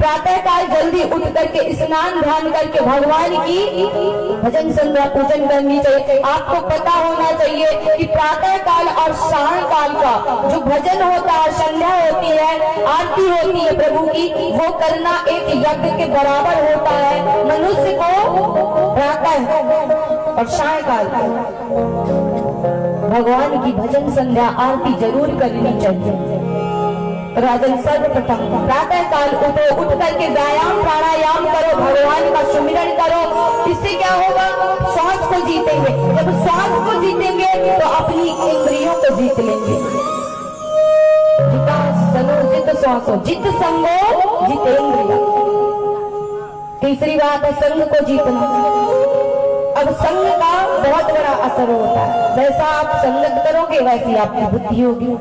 प्रातः काल जल्दी उठ करके स्नान ध्यान करके भगवान की भजन संध्या पूजन करनी चाहिए। आपको पता होना चाहिए कि प्रातः काल और सायं काल का जो भजन होता है, संध्या होती है, आरती होती है प्रभु की, वो करना एक यज्ञ के बराबर होता है। मनुष्य को प्रातः और सायं काल भगवान की भजन संध्या आरती जरूर करनी चाहिए। राजन सर्वप्रथम प्रातः काल उठो, उठ करके व्यायाम प्राणायाम करो, भगवान का सुमिरन करो। इससे क्या होगा? श्वास को जीतेंगे। जब श्वास को जीतेंगे तो अपनी इंद्रियों को जीत लेंगे। जित श्वासो जित संगो जितेंद्रिय। तीसरी बात है संग को जीतना। अब संग का बहुत बड़ा असर होता है। जैसा आप संगत करोगे वैसी आपकी बुद्धि होगी।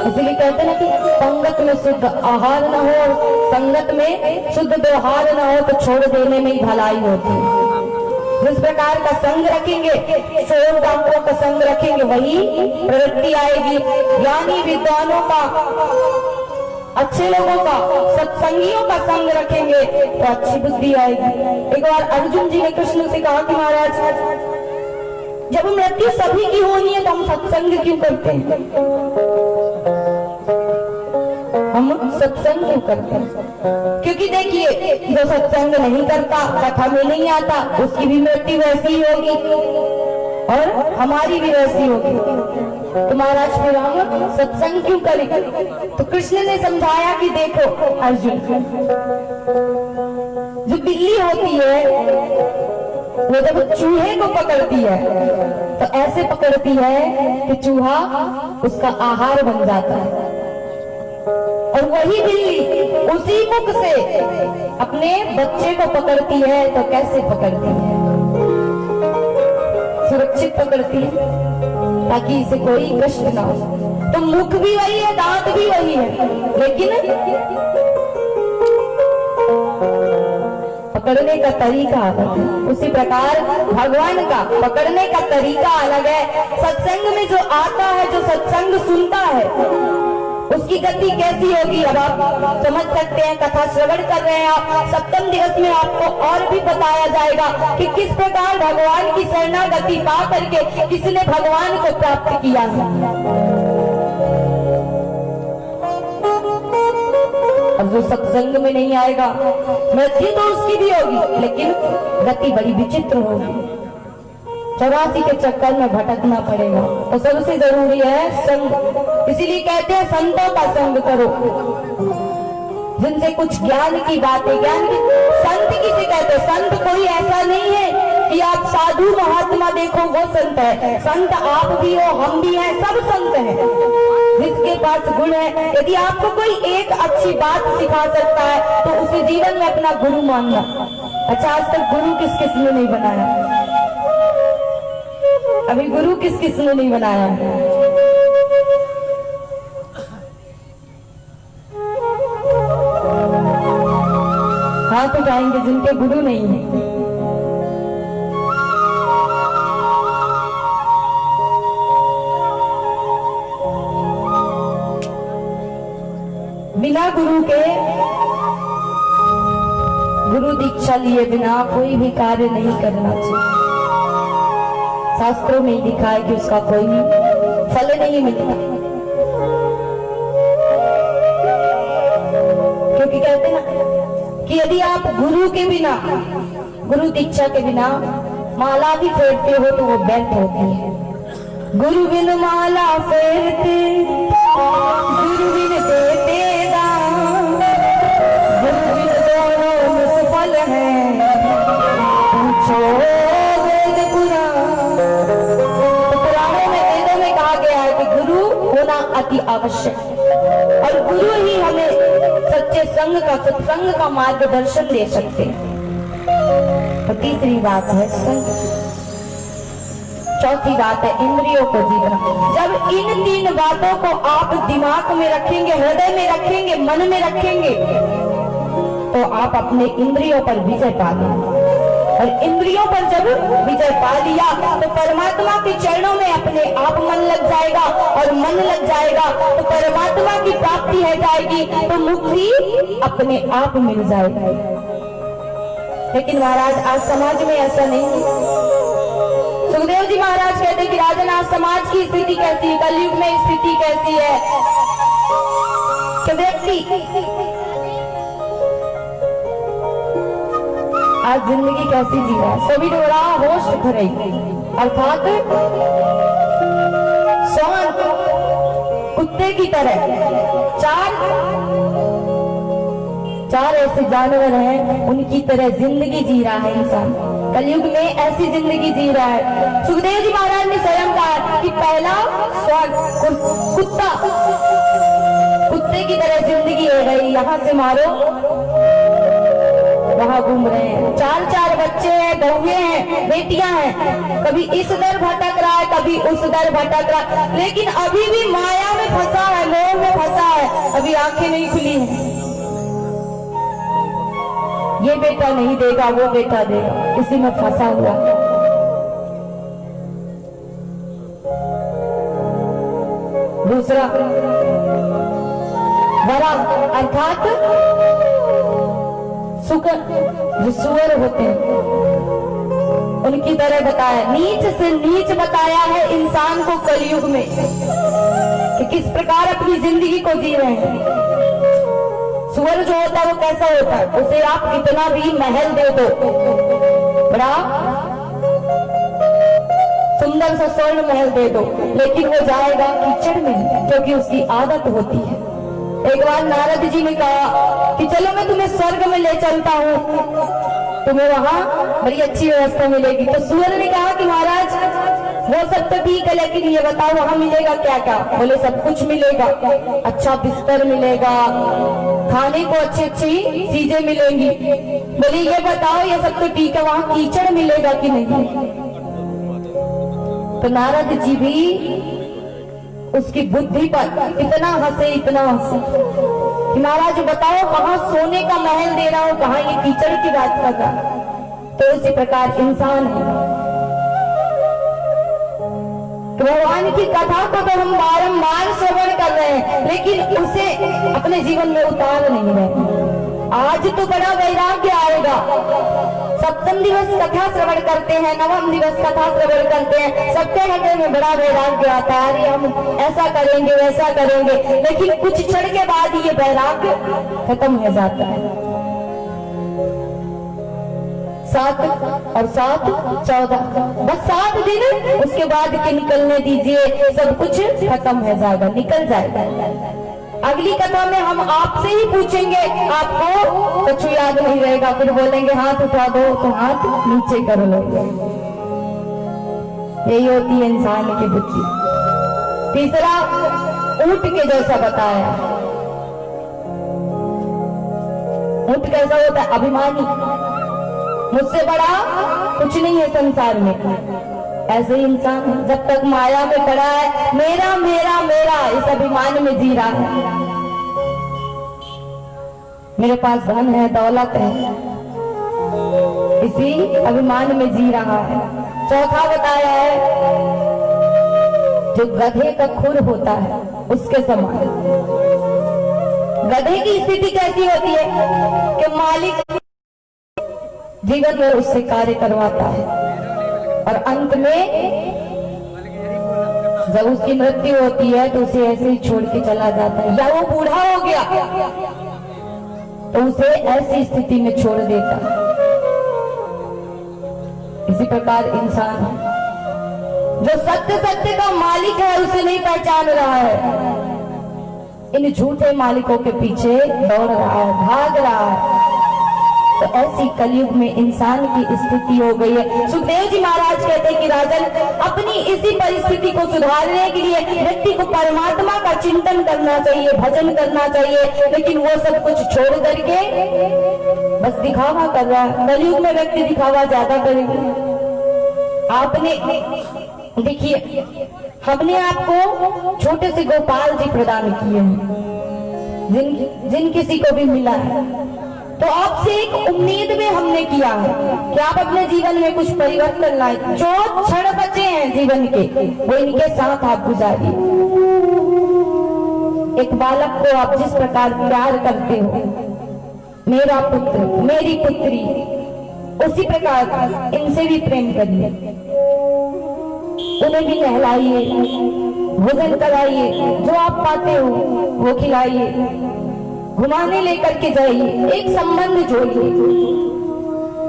इसलिए कहते हैं ना कि पंगत में शुद्ध आहार न हो, संगत में शुद्ध व्यवहार न हो तो छोड़ देने में ही भलाई होती है। जिस प्रकार का संग रखेंगे, चोर डाकुओं का संग रखेंगे, वही प्रवृत्ति आएगी। ज्ञानी विद्वानों का, अच्छे लोगों का, सत्संगियों का संग रखेंगे तो अच्छी बुद्धि आएगी। एक बार अर्जुन जी ने कृष्ण से कहा कि महाराज, जब मृत्यु सभी की होनी है तो हम सत्संग क्यों करते हैं? हम सत्संग क्यों करते हैं? क्योंकि देखिए, जो सत्संग नहीं करता, कथा में नहीं आता, उसकी भी मृत्यु वैसी ही होगी और हमारी भी वैसी होगी। तो महाराज फिर हम सत्संग क्यों करें? तो कृष्ण ने समझाया कि देखो अर्जुन, जो बिल्ली होती है वो जब चूहे को पकड़ती है तो ऐसे पकड़ती है कि चूहा उसका आहार बन जाता है। और वही बिल्ली उसी मुख से अपने बच्चे को पकड़ती है तो कैसे पकड़ती है? सुरक्षित पकड़ती है ताकि इसे कोई कष्ट ना हो। तो मुख भी वही है, दांत भी वही है, लेकिन पकड़ने का तरीका अलग है। उसी प्रकार भगवान का पकड़ने का तरीका अलग है। सत्संग में जो आता है, जो सत्संग सुनता है, उसकी गति कैसी होगी अब आप समझ सकते हैं। कथा श्रवण कर रहे हैं आप, सप्तम दिवस में आपको और भी बताया जाएगा कि किस प्रकार भगवान की शरणागति पा करके किसने भगवान को प्राप्त किया है। अब जो सत्संग में नहीं आएगा, मृत्यु तो उसकी भी होगी लेकिन गति बड़ी विचित्र होगी। 84 के चक्कर में भटकना पड़ेगा। तो सबसे जरूरी है संग। इसीलिए कहते हैं संतों का संग करो, जिनसे कुछ ज्ञान की बातें, ज्ञान की संत किसे कहते हैं? संत कोई ऐसा नहीं है कि आप साधु महात्मा देखो वो संत है। संत आप भी हो, हम भी हैं, सब संत हैं। जिसके पास गुण है, यदि आपको कोई एक अच्छी बात सिखा सकता है तो उसे जीवन में अपना गुरु मानना। अच्छा, आज तक गुरु किस किस ने नहीं बनाया? अभी गुरु किस किस ने नहीं बनाया? हाथ उठाएंगे जिनके गुरु नहीं है। बिना गुरु के, गुरु दीक्षा लिए बिना कोई भी कार्य नहीं करना चाहिए। शास्त्रों में लिखा है कि उसका कोई फल नहीं मिलता। क्योंकि कहते ना कि यदि आप गुरु के बिना, गुरु दीक्षा के बिना माला भी फेरते हो तो वो व्यर्थ होती है। गुरु बिन माला फेरते, गुरु बिन देते दान, गुरु बिन दोनों निष्फल है, पूछो वेद पुराण। तो पुराणों में, वेदों में कहा गया है कि गुरु होना अति आवश्यक, और गुरु ही हमें सच्चे संग का, सत्संग का मार्गदर्शन दे सकते हैं। तो तीसरी बात है संग। चौथी बात है इंद्रियों को जीतना। जब इन तीन बातों को आप दिमाग में रखेंगे, हृदय में रखेंगे, मन में रखेंगे, तो आप अपने इंद्रियों पर विजय पा लेंगे। और इंद्रियों पर जब विजय पा लिया तो परमात्मा के चरणों में अपने आप मन लग जाएगा, और मन लग जाएगा तो परमात्मा की प्राप्ति है जाएगी, तो मुक्ति अपने आप मिल जाएगी। लेकिन महाराज आज समाज में ऐसा नहीं है। सुखदेव जी महाराज कहते कि राजन आज समाज की स्थिति कैसी है, कलयुग में स्थिति कैसी है कि व्यक्ति आज जिंदगी कैसी जी रहा है। सभी डोरा होश खरे अर्थात स्वान कुत्ते की तरह चार ऐसे जानवर हैं, उनकी तरह जिंदगी जी रहा है इंसान। कलयुग में ऐसी जिंदगी जी रहा है। सुखदेव जी महाराज ने स्वयं कहा कि पहला स्वान कुत्ते की तरह जिंदगी हो गई, यहाँ से मारो वहां घूम रहे हैं। चार बच्चे हैं, बहुएं हैं, बेटियां हैं, कभी इस दर भटक रहा है, कभी उस दर भटक रहा है, लेकिन अभी भी माया में फंसा है, मोह में फंसा है, अभी आंखें नहीं खुली हैं। ये बेटा नहीं देगा, वो बेटा देगा, किसी में फंसा हुआ। दूसरा वरा अर्थात जो सुअर होते हैं उनकी तरह बताया, नीच से नीच बताया है इंसान को कलयुग में कि किस प्रकार अपनी जिंदगी को जी रहे हैं। सुअर जो होता है वो कैसा होता है, उसे आप कितना भी महल दे दो, बड़ा सुंदर सा स्वर्ण महल दे दो, लेकिन वो जाएगा कीचड़ में, क्योंकि उसकी आदत होती है। एक बार नारद जी ने कहा कि चलो मैं तुम्हें स्वर्ग में ले चलता हूँ, तुम्हें वहां बड़ी अच्छी व्यवस्था मिलेगी। तो सुअर ने कहा कि महाराज वो सब तो ठीक है, लेकिन ये बताओ वहां मिलेगा क्या क्या। बोले सब कुछ मिलेगा, अच्छा बिस्तर मिलेगा, खाने को अच्छी अच्छी चीजें मिलेंगी। बोले ये बताओ ये सब तो ठीक है, वहां कीचड़ मिलेगा कि नहीं। तो नारद जी भी उसकी बुद्धि पर इतना हंसे कि महाराज बताओ कहाँ सोने का महल दे रहा हूँ, कहाँ ये कीचड़ की बात कर रहा। तो इसी प्रकार इंसान है, तो भगवान की कथा को तो हम बारंबार श्रवण कर रहे हैं, लेकिन उसे अपने जीवन में उतार नहीं रहे। आज तो बड़ा वैराग्य आएगा। सप्तम दिवस कथा श्रवण करते हैं, नवम दिवस कथा श्रवण करते हैं, सबके हृदय में बड़ा वैराग्य आता है, अरे हम ऐसा करेंगे वैसा करेंगे, लेकिन कुछ क्षण के बाद ये वैराग्य खत्म हो जाता है। 7 और 7 14, बस 7 दिन, उसके बाद के निकलने दीजिए, सब कुछ खत्म हो जाएगा, निकल जाएगा। अगली कथा में हम आपसे ही पूछेंगे, आपको कुछ याद नहीं रहेगा, फिर बोलेंगे हाथ उठा दो तो हाथ नीचे कर लो। यही होती है इंसान की बुद्धि। तीसरा ऊंट के जैसा बताया। ऊंट कैसा होता है, अभिमानी, मुझसे बड़ा कुछ नहीं है संसार में। ऐसे ही इंसान जब तक माया में पड़ा है, मेरा मेरा मेरा, इस अभिमान में जी रहा है। मेरे पास धन है, दौलत है, इसी अभिमान में जी रहा है। चौथा बताया है जो गधे का खुर होता है उसके समान। गधे की स्थिति कैसी होती है कि मालिक जीवन में उससे कार्य करवाता है, और अंत में जब उसकी मृत्यु होती है तो उसे ऐसे ही छोड़ के चला जाता है, या वो बूढ़ा हो गया तो उसे ऐसी स्थिति में छोड़ देता है। इसी प्रकार इंसान जो सत्य सत्य का मालिक है उसे नहीं पहचान रहा है, इन झूठे मालिकों के पीछे दौड़ रहा है, भाग रहा है। तो ऐसी कलयुग में इंसान की स्थिति हो गई है। सुखदेव जी महाराज कहते हैं कि राजन, अपनी इसी परिस्थिति को सुधारने के लिए व्यक्ति को परमात्मा का चिंतन करना चाहिए, भजन करना चाहिए, लेकिन वो सब कुछ छोड़ करके बस दिखावा कर रहा है। कलयुग में व्यक्ति दिखावा ज्यादा करेगा। आपने देखिए, हमने आपको छोटे से गोपाल जी प्रदान किए हैं, जिन किसी को भी मिला है, तो आपसे एक उम्मीद में हमने किया है कि आप अपने जीवन में कुछ परिवर्तन लाए। जो क्षण बचे हैं जीवन के, वो इनके साथ आप गुजारिए। एक बालक को आप जिस प्रकार प्यार करते हो, मेरा पुत्र मेरी पुत्री, उसी प्रकार इनसे भी प्रेम करिए। उन्हें भी नहलाइए, भोजन कराइए, जो आप पाते हो वो खिलाइए, घुमाने लेकर के जाइए, एक संबंध जोड़िए,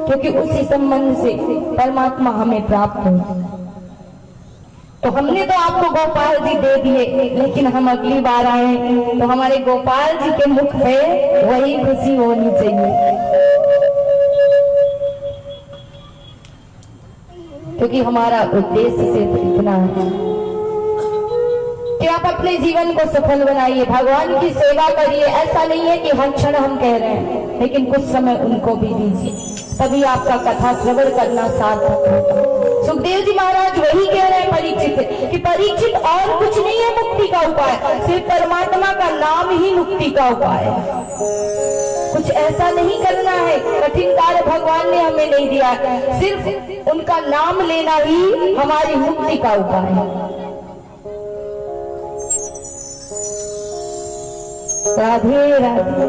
क्योंकि उसी संबंध से परमात्मा हमें प्राप्त हो। तो हमने तो आपको गोपाल जी दे दिए, लेकिन हम अगली बार आए तो हमारे गोपाल जी के मुख पे वही खुशी होनी चाहिए, क्योंकि हमारा उद्देश्य सिर्फ इतना है कि आप अपने जीवन को सफल बनाइए, भगवान की सेवा करिए। ऐसा नहीं है कि हर क्षण हम कह रहे हैं, लेकिन कुछ समय उनको भी दीजिए, तभी आपका कथा श्रवण करना सार्थक होगा। सुखदेव जी महाराज वही कह रहे हैं परीक्षित से कि परीक्षित और कुछ नहीं है मुक्ति का उपाय, सिर्फ परमात्मा का नाम ही मुक्ति का उपाय है। कुछ ऐसा नहीं करना है, कठिन कार्य भगवान ने हमें नहीं दिया, सिर्फ उनका नाम लेना ही हमारी मुक्ति का उपाय है। राधे राधे।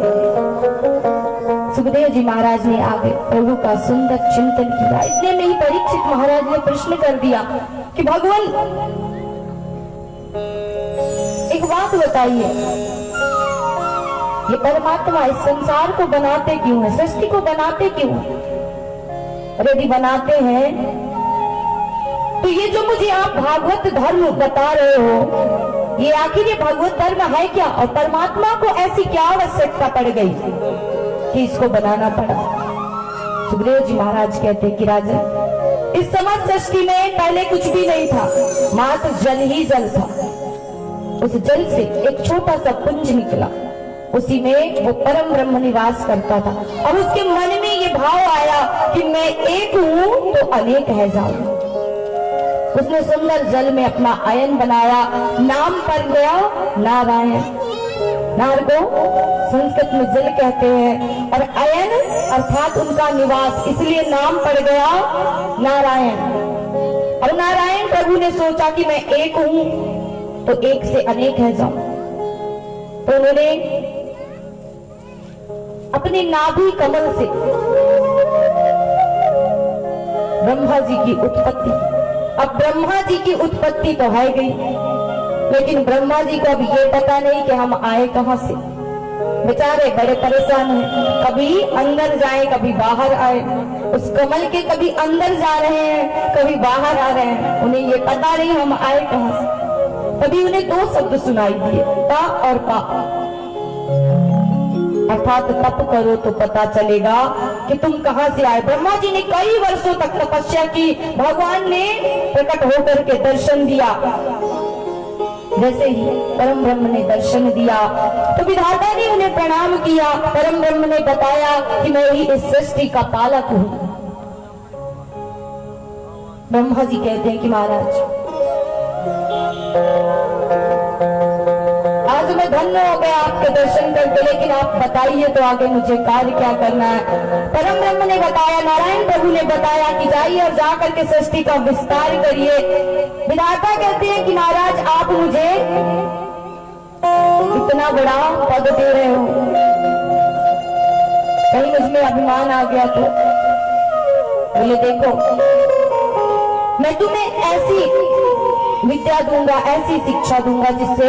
सुखदेव जी महाराज ने आगे प्रभु का सुंदर चिंतन किया। इतने में ही परीक्षित महाराज ने प्रश्न कर दिया कि भगवान एक बात बताइए, ये परमात्मा इस संसार को बनाते क्यों है, सृष्टि को बनाते क्यों? यदि बनाते हैं तो ये जो मुझे आप भागवत धर्म बता रहे हो, ये आखिर ये भगवत धर्म है क्या? और परमात्मा को ऐसी क्या आवश्यकता पड़ गई कि इसको बनाना पड़ा? सुखदेव जी महाराज कहते कि राजन, इस समस्त सृष्टि में पहले कुछ भी नहीं था, मात्र जल ही जल था। उस जल से एक छोटा सा पुंज निकला, उसी में वो परम ब्रह्म निवास करता था। और उसके मन में ये भाव आया कि मैं एक हूं तो अनेक है जाऊं। उसने सुंदर जल में अपना आयन बनाया, नाम पड़ गया नारायण। नार को संस्कृत में जल कहते हैं, और आयन अर्थात उनका निवास, इसलिए नाम पड़ गया नारायण। और नारायण प्रभु ने सोचा कि मैं एक हूं तो एक से अनेक है जाऊं। तो उन्होंने अपने नाभि कमल से ब्रह्मा जी की उत्पत्ति। अब ब्रह्मा जी की उत्पत्ति तो है गई, लेकिन ब्रह्मा जी को अब ये पता नहीं कि हम आए कहां से। बेचारे बड़े परेशान हैं, कभी अंदर जाए कभी बाहर आए। उस कमल के कभी अंदर जा रहे हैं कभी बाहर आ रहे हैं, उन्हें ये पता नहीं हम आए कहां से। तभी उन्हें दो शब्द सुनाई दिए, ता और पा, अर्थात तप करो तो पता चलेगा कि तुम कहां से आए। ब्रह्मा जी ने कई वर्षों तक तपस्या की, भगवान ने प्रकट होकर के दर्शन दिया। जैसे ही परम ब्रह्म ने दर्शन दिया तो विधाता ने उन्हें प्रणाम किया। परम ब्रह्म ने बताया कि मैं ही इस सृष्टि का पालक हूं। ब्रह्मा जी कहते हैं कि महाराज आज मैं धन्य हो गया आपके दर्शन करके, लेकिन आप बताइए तो आगे मुझे कार्य क्या करना है। परम ब्रह्म ने बताया, नारायण प्रभु ने बताया कि जाइए और जाकर के सृष्टि का विस्तार करिए। विधाता कहते हैं कि महाराज आप मुझे इतना बड़ा पद दे रहे हो, कहीं मुझमें अभिमान आ गया तो? बोले देखो, मैं तुम्हें ऐसी विद्या दूंगा, ऐसी शिक्षा दूंगा जिससे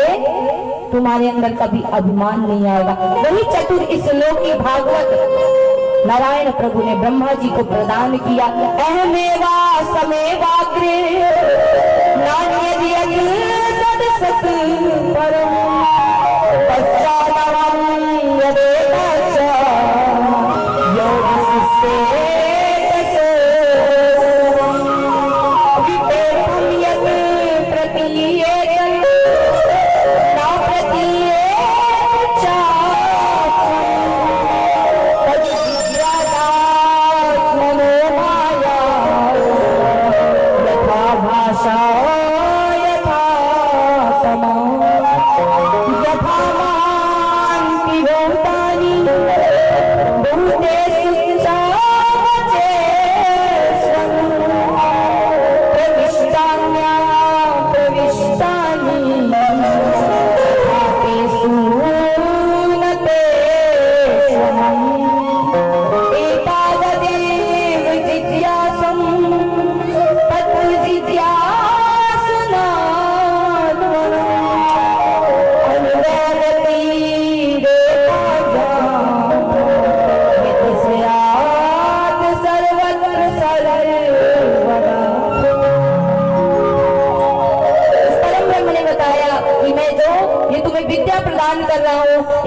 तुम्हारे अंदर कभी अभिमान नहीं आएगा। वही चतुर इस लोक की भागवत नारायण प्रभु ने ब्रह्मा जी को प्रदान किया। अहमेवा समेवाग्रे नान्यद्यत् सदसत् परम पश्चादहं यदेतच्च योगशिष्टे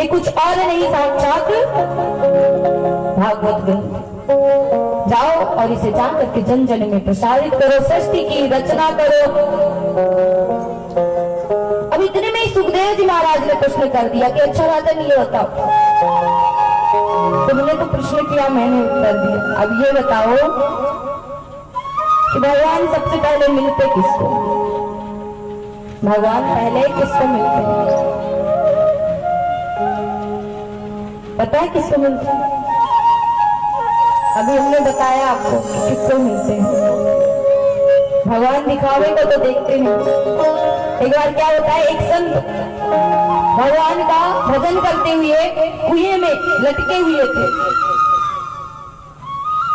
ये कुछ और नहीं, साक्षात भागवत ग्रंथ। जाओ और इसे जाकर के जन जन में प्रसारित करो, सृष्टि की रचना करो। अब इतने में ही सुखदेव जी महाराज ने प्रश्न कर दिया कि अच्छा राजन ये बताओ, तुमने तो प्रश्न किया, मैंने उत्तर दिया, अब ये बताओ कि भगवान सबसे पहले मिलते किसको? भगवान पहले किसको मिलते हैं? पता है किसको मिलते हैं? अभी हमने बताया आपको कि किसको मिलते हैं। भगवान दिखावे को तो देखते नहीं। एक बार क्या होता है, एक संत भगवान का भजन करते हुए कुएं में लटके हुए थे।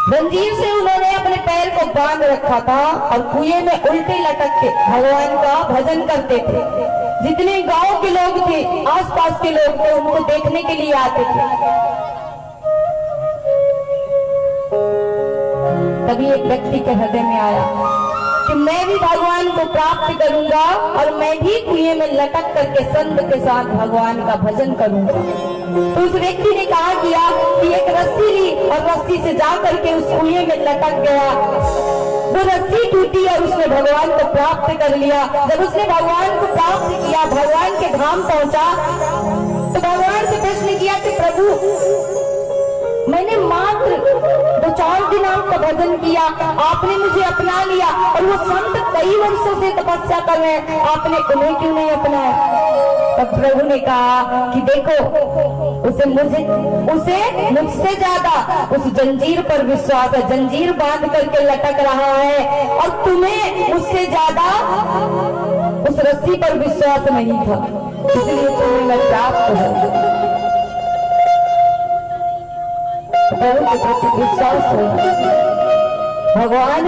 जंजीर से उन्होंने अपने पैर को बांध रखा था और कुएं में उल्टे लटक के भगवान का भजन करते थे। जितने गांव के लोग थे, आसपास के लोग थे, उनको देखने के लिए आते थे। तभी एक व्यक्ति के हृदय में आया कि मैं भी भगवान को प्राप्त करूंगा और मैं भी कुएं में लटक करके संत के साथ भगवान का भजन करूंगा। तो उस व्यक्ति ने कहा किया कि एक रस्सी ली और रस्सी से जा करके उस कुएं में लटक गया। वो रस्सी टूटी और उसने भगवान को प्राप्त कर लिया। जब उसने भगवान को प्राप्त किया, भगवान के धाम पहुंचा, तो भगवान से प्रश्न किया कि प्रभु, मैंने मात्र 2-4 दिन आपका भजन किया, आपने मुझे अपना लिया और वो संत कई वर्षों से तपस्या कर रहे हैं, आपने उन्हें क्यों नहीं अपनाया? तब प्रभु ने कहा कि देखो, उसे मुझसे ज्यादा उस जंजीर पर विश्वास है, जंजीर बांध करके लटक रहा है, और तुम्हें मुझसे ज्यादा उस रस्सी पर विश्वास नहीं था, इसलिए तुम्हें मैं प्राप्त हो। प्रभु के प्रति विश्वास हो, भगवान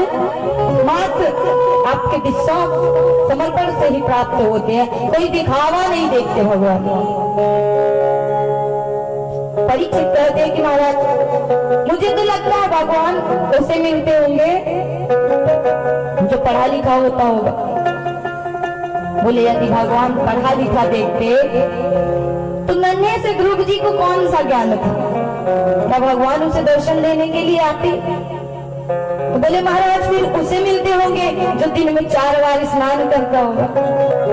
मात्र आपके विश्वास समर्पण से ही प्राप्त होते हैं, कोई दिखावा नहीं देखते भगवान। परीक्षित कहते हैं कि महाराज, मुझे तो लगता है भगवान उसे मिलते होंगे जो पढ़ा लिखा होता होगा। बोले यदि भगवान पढ़ा लिखा देखते तो नन्हे से ध्रुव जी को कौन सा ज्ञान था? क्या भगवान उसे दर्शन देने के लिए आते? तो बोले महाराज फिर उसे मिलते होंगे जो दिन में 4 बार स्नान करता होगा।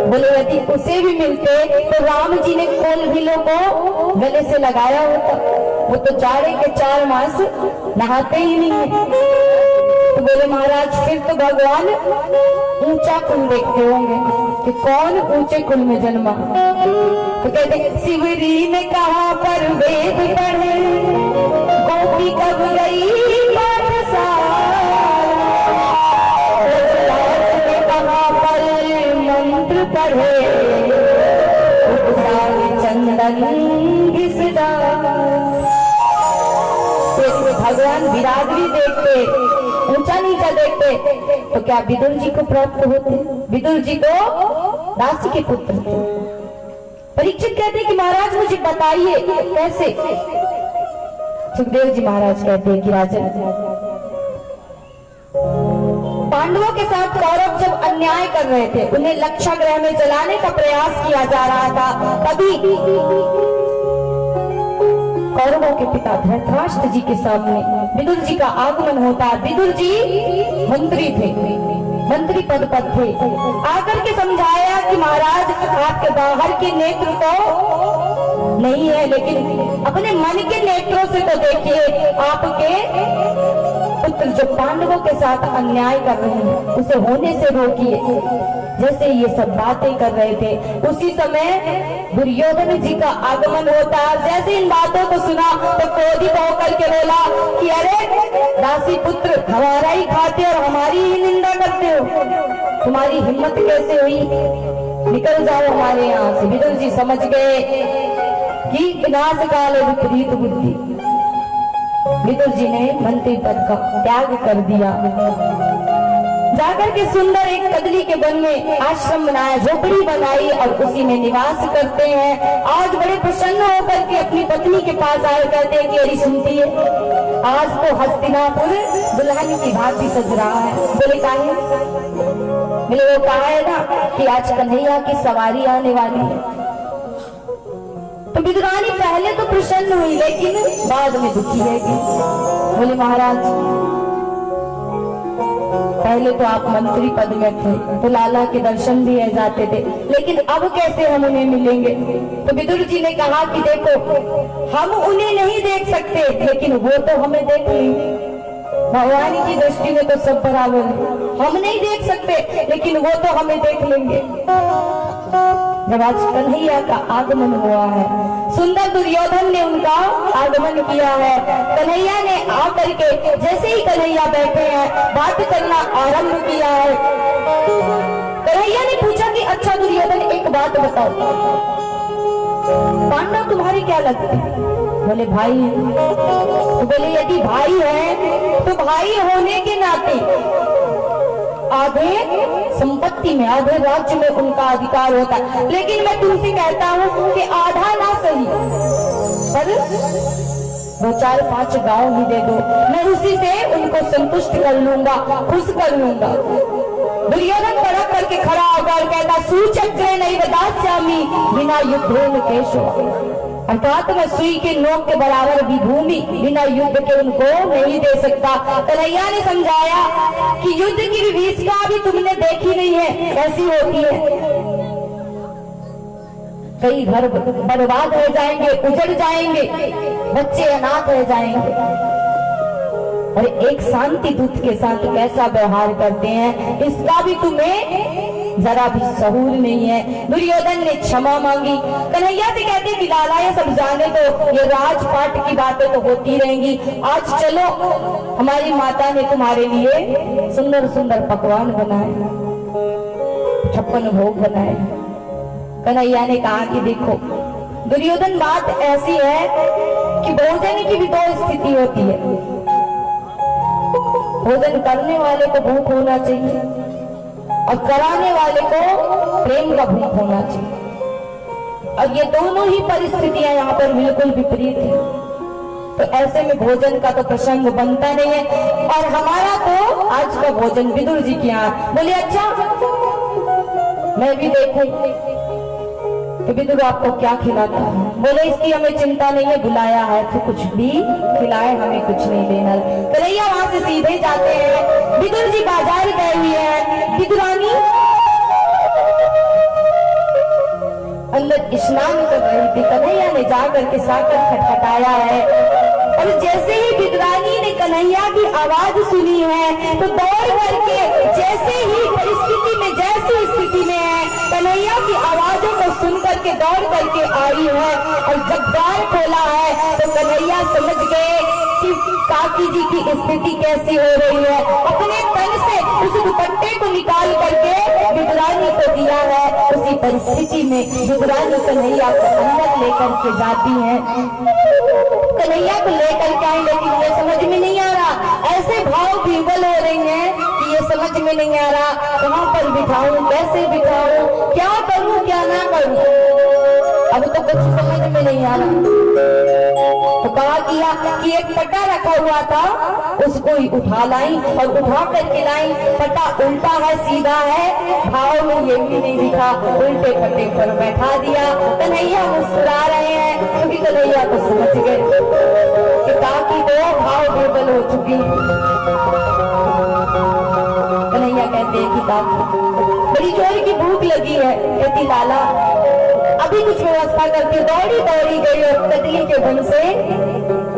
बोले यदि उसे भी मिलते तो राम जी ने कौन भीलों को गले से लगाया होता? वो तो जाड़े के 4 मास नहाते ही नहीं है। तो बोले महाराज फिर तो भगवान ऊंचा कुल देखते होंगे कि कौन ऊंचे कुल में जन्मा। तो कहते शिवरी ने कहा पर वेद पढ़े, गोपी कब गई पाठशाला, ने कहा पर मंत्र पढ़े, चंदन घिसदा। भगवान विरागी देखते, ऊंचा नीचा देखते, तो क्या विदुर जी को प्राप्त होते? विदुर जी तो दासी के पुत्र थे। परीक्षित कहते कि महाराज मुझे बताइए कैसे? सुखदेव जी महाराज कहते हैं कि राजन, पांडवों के साथ कौरव जब अन्याय कर रहे थे, उन्हें लक्षागृह में जलाने का प्रयास किया जा रहा था, तभी कौरवों के पिता धृतराष्ट्र जी के सामने विदुर जी का आगमन होता। विदुर जी मंत्री थे, मंत्री पद पर थे। आकर के समझाया कि महाराज आपके बाहर के नेत्र तो नहीं है, लेकिन अपने मन के नेत्रों से तो देखिए, आपके पुत्र जो पांडवों के साथ अन्याय कर रहे हैं उसे होने से रोकिए। जैसे ये सब बातें कर रहे थे, उसी समय दुर्योधन जी का आगमन होता। जैसे इन बातों को सुना तो क्रोधित होकर के बोला कि अरे दासी पुत्र, हमारा ही खाते और हमारी ही निंदा करते हो, तुम्हारी हिम्मत कैसे हुई? निकल जाओ हमारे यहाँ से। विदुर जी समझ गए कि विनाश काल विपरीत बुद्धि। विदुर जी ने मंत्री पद का त्याग कर दिया, जाकर के सुंदर एक कदली के वन में आश्रम बनाया, झोपड़ी बनाई और उसी में निवास करते हैं। आज बड़े प्रसन्न होकर के अपनी पत्नी के पास आए, कहते हैं कि अरे सुनती है, आज तो हस्तिनापुर दुल्हन की भांति सज रहा है। बोले काहे? बोले वो कहा है ना कि आज कन्हैया की सवारी आने वाली है। तो विदुरानी पहले तो प्रसन्न हुई लेकिन बाद में दुखी रह गई। बोले महाराज पहले तो आप मंत्री पद में थे तो लाला के दर्शन भी है जाते थे, लेकिन अब कैसे हम उन्हें मिलेंगे? तो विदुर जी ने कहा कि देखो हम उन्हें नहीं देख सकते लेकिन वो तो हमें देख लेंगे। भगवान की दृष्टि में तो सब बराबर है, हम नहीं देख सकते लेकिन वो तो हमें देख लेंगे। जब आज कन्हैया का आगमन हुआ है, सुंदर दुर्योधन ने उनका आगमन किया है। कन्हैया ने आकर के जैसे ही कन्हैया बैठे हैं बात करना आरंभ किया है। कन्हैया ने पूछा कि अच्छा दुर्योधन एक बात बताओ, पांडव तुम्हारे क्या लगते हैं? बोले भाई हैं। तो बोले यदि भाई है तो भाई होने के नाते आधे संपत्ति में आधे राज्य में उनका अधिकार होता है, लेकिन मैं तुमसे कहता हूं कि आधा ना सही पर 2-4-5 गांव ही दे दो, मैं उसी से उनको संतुष्ट कर लूंगा, खुश कर लूंगा। दुर्योधन कड़क करके खड़ा होकर कहता सुचक्र नहीं दास्यामि बिना युद्धेन केशव, अर्थात मैं सुई के नोक के बराबर भी भूमि बिना युद्ध के उनको नहीं दे सकता। कन्हैया ने समझाया कि युद्ध की विभीषिका भी तुमने देखी नहीं है, कैसी होती है। कई घर बर्बाद हो जाएंगे, उजड़ जाएंगे, बच्चे अनाथ रह जाएंगे, और एक शांति दूत के साथ कैसा व्यवहार करते हैं इसका भी तुम्हें जरा भी सहूर नहीं है। दुर्योधन ने क्षमा मांगी। कन्हैया से कहते कि लाला ये सब जाने तो, ये राजपाट की बातें तो होती रहेंगी, आज चलो हमारी माता ने तुम्हारे लिए सुंदर सुंदर पकवान बनाए, 56 भोग बनाए। कन्हैया ने कहा कि देखो दुर्योधन बात ऐसी है कि भोजन की भी 2 स्थिति होती है, भोजन करने वाले को भूख होना चाहिए और कराने वाले को प्रेम का भूख होना चाहिए, और ये दोनों ही परिस्थितियां यहाँ पर बिल्कुल विपरीत है। तो ऐसे में भोजन का तो प्रसंग बनता नहीं है, और हमारा तो आज का भोजन विदुर जी के यहाँ। बोले अच्छा मैं भी देखूं कि विदुर आपको क्या खिलाता है। बोले इसकी हमें चिंता नहीं है, बुलाया है तो कुछ भी खिलाए, हमें कुछ नहीं लेना। कन्हैया वहां से सीधे जाते हैं, विदुर जी बाजार गए हुए हैं, विदुरानी अंदर स्नान कर रही थी। कन्हैया ने जाकर के साकर खटखटाया है, और जैसे ही विदुरानी ने कन्हैया की आवाज सुनी है तो दौड़ करके जैसे ही परिस्थिति में जैसी स्थिति में है कन्हैया की आवाजों को सुन करके दौड़ करके आई है, और जब द्वार खोला है तो कन्हैया समझ गए कि काकी जी की स्थिति कैसी हो रही है। अपने तन से उस दुपट्टे को निकाल करके विदुरानी को दिया है। उसी परिस्थिति में विदुरानी कन्हैया को अंदर लेकर के जाती है, कन्हैया को लेकर के आई, लेकिन ये समझ में नहीं आ रहा, ऐसे भाव विह्वल हो रही हैं कि ये समझ में नहीं आ रहा कहां पर बिठाऊं, कैसे बिठाऊं, क्या करूं क्या ना करूं, अब तो कुछ समझ में नहीं आ रहा। तो कहा किया कि एक पटा रखा हुआ था उसको ही उठा लाई, और उठा करके लाई। पटा उल्टा है सीधा है, भाव में ये भी नहीं दिखा, उल्टे पट्टे पर बैठा दिया। कन्हैया मुस्कुरा रहे हैं क्योंकि कन्हैया को समझ गए कि काकी दो भाव बेबल हो चुकी। कन्हैया कहते हैं कि काकी बड़ी जोर की भूख लगी है। कहती लाला अभी कुछ व्यवस्था करके दौड़ी दौड़ी गई और कदली के बन से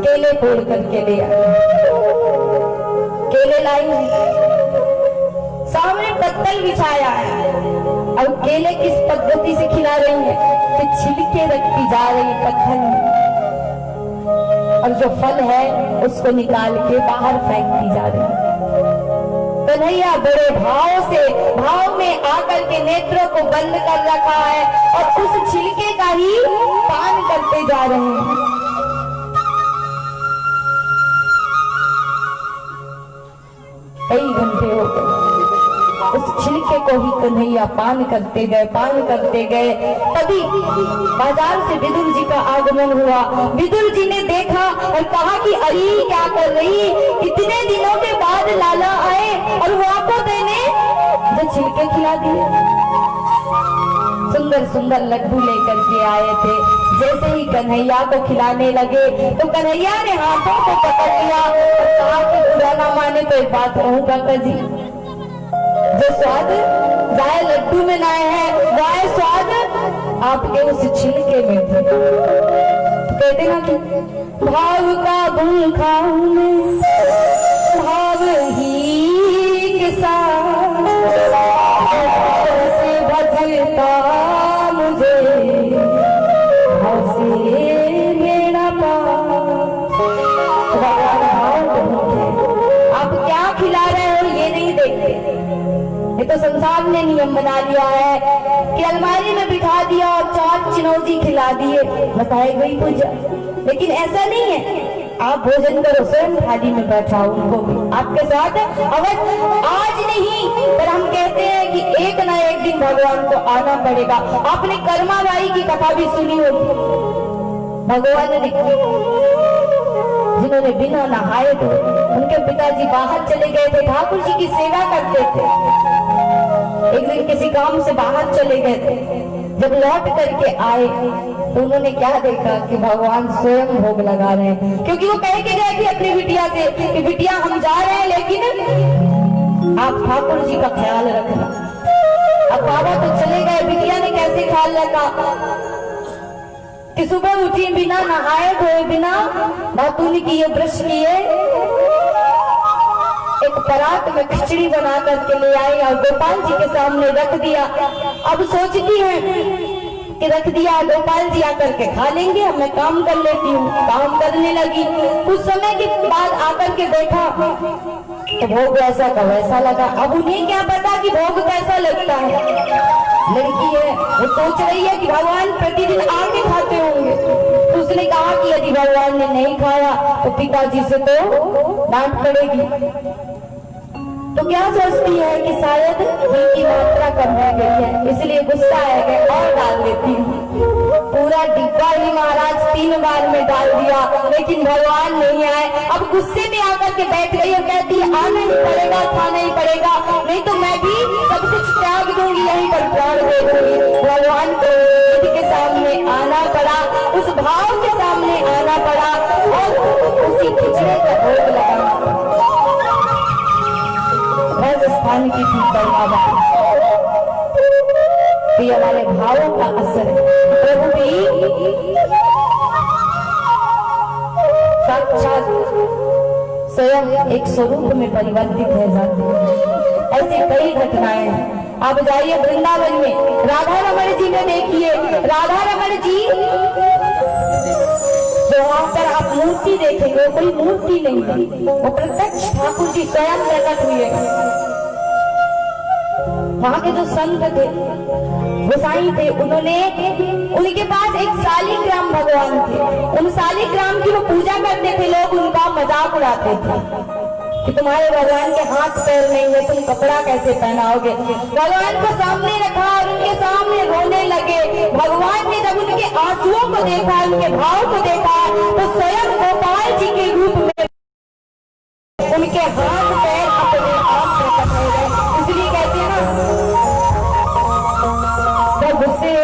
केले तोड़ करके ले आई। केले लाई, सामने पत्तल बिछाया है, अब केले किस पद्धति से खिला रही है कि छिलके रखी जा रही पत्थर में, और जो फल है उसको निकाल के बाहर फेंकती जा रही है। कन्हैया बड़े भाव से, भाव में आकर के नेत्रों को बंद कर रखा है और उस छिलके का ही पान करते जा रहे हैं। कई घंटे हो गए, उस छिलके को ही कन्हैया पान करते गए, पान करते गए। तभी बाजार से विदुर जी का आगमन हुआ। विदुर जी ने देखा और कहा कि अरे क्या कर रही, इतने दिनों के बाद लाला आए और वो आपको देने जो छिलके खिला दिए। सुंदर सुंदर लड्डू लेकर के आए थे। जैसे ही कन्हैया को खिलाने लगे तो कन्हैया ने हाथों को पकड़ लिया और कहा कि बुरा ना माने तो एक बात कहूँ काका जी, जो स्वाद गाय लड्डू में ना है गाय स्वाद आपके उस छिलके में थे। कहते ना कि भाव का भूखा हूं भाव ही के साथ से भजता मुझे भाव से मेरा आप क्या खिला रहे हो ये नहीं देखते। ये तो संसार ने नियम बना लिया है कि अलमारी में बिठा दिया और चाट चिनौजी खिला दिए, बताई गई पूजा। लेकिन ऐसा नहीं है, आप भोजन करो, स्वयं थाली में बैठाओ उनको भी आपके साथ। अगर आज नहीं पर हम कहते हैं कि एक ना एक दिन भगवान को आना पड़ेगा। आपने कर्माबाई की कथा भी सुनी होगी। भगवान ने जिन्होंने बिना नहाए थे, उनके पिताजी बाहर चले गए थे, ठाकुर जी की सेवा करते थे। एक दिन किसी काम से बाहर चले गए थे, जब लौट करके आए तो उन्होंने क्या देखा कि भगवान स्वयं भोग लगा रहे हैं। क्योंकि वो कह के गए थे अपनी बिटिया से कि बिटिया हम जा रहे हैं लेकिन आप ठाकुर जी का ख्याल रखना। अब बाबा तो चले गए, बिटिया ने कैसे ख्याल रखा कि सुबह उठी बिना नहाए धोए बिना नाखून किए ब्रश किए एक परात में खिचड़ी बना करके ले आई और गोपाल जी के सामने रख दिया। अब सोचती है कि रख दिया, गोपाल जी आकर के खा लेंगे, अब मैं काम कर लेती हूँ। काम करने लगी, कुछ समय के बाद आकर के देखा तो भोग वैसा का वैसा लगा। अब उन्हें क्या पता कि भोग कैसा लगता है। लड़की है, वो सोच रही है कि भगवान प्रतिदिन आके खाते होंगे। तो उसने कहा कि यदि भगवान ने नहीं खाया तो पिताजी से तो डांट पड़ेगी। तो क्या सोचती है कि शायद घी की मात्रा कम हो गई है, इसलिए गुस्सा है और डाल देती हूँ। पूरा डिब्बा ही महाराज 3 बार में डाल दिया, लेकिन भगवान नहीं आए। अब गुस्से में आकर के बैठ गई और कहती है आना ही पड़ेगा, खाना ही पड़ेगा, नहीं तो मैं भी सब कुछ त्याग दूंगी, यहीं पर प्राण दे दूंगी। भगवान को के सामने आना पड़ा, उस भाव के सामने आना पड़ा और उसी खिचड़े का भोग लगाना पड़ा। राजस्थान की थी तो ये हमारे भावों का असर है। प्रभु भी साक्षात स्वयं एक स्वरूप में परिवर्तित हो जाते हैं। ऐसी कई घटनाएं हैं। आप जाइए वृंदावन में, राधा रमण जी में देखिए, राधा रमण जी जो वहां पर आप मूर्ति देखेंगे कोई मूर्ति नहीं है, वो प्रत्यक्ष ठाकुर जी स्वयं प्रकट हुए। वहां के जो संत थे, गोसाई थे, उनके पास एक शालिग्राम भगवान थे। उन शालिग्राम की वो पूजा करते थे, लोग उनका मजाक उड़ाते थे कि तुम्हारे भगवान के हाथ पैर नहीं है, तुम कपड़ा कैसे पहनाओगे। भगवान को सामने रखा और उनके सामने रोने लगे। भगवान ने जब उनके आंसुओं को देखा, उनके भाव को देखा, तो स्वयं गोपाल जी के रूप में उनके हाथ पैर अपने आप प्रकट हो गए। इसलिए कहते हैं ना, सबसे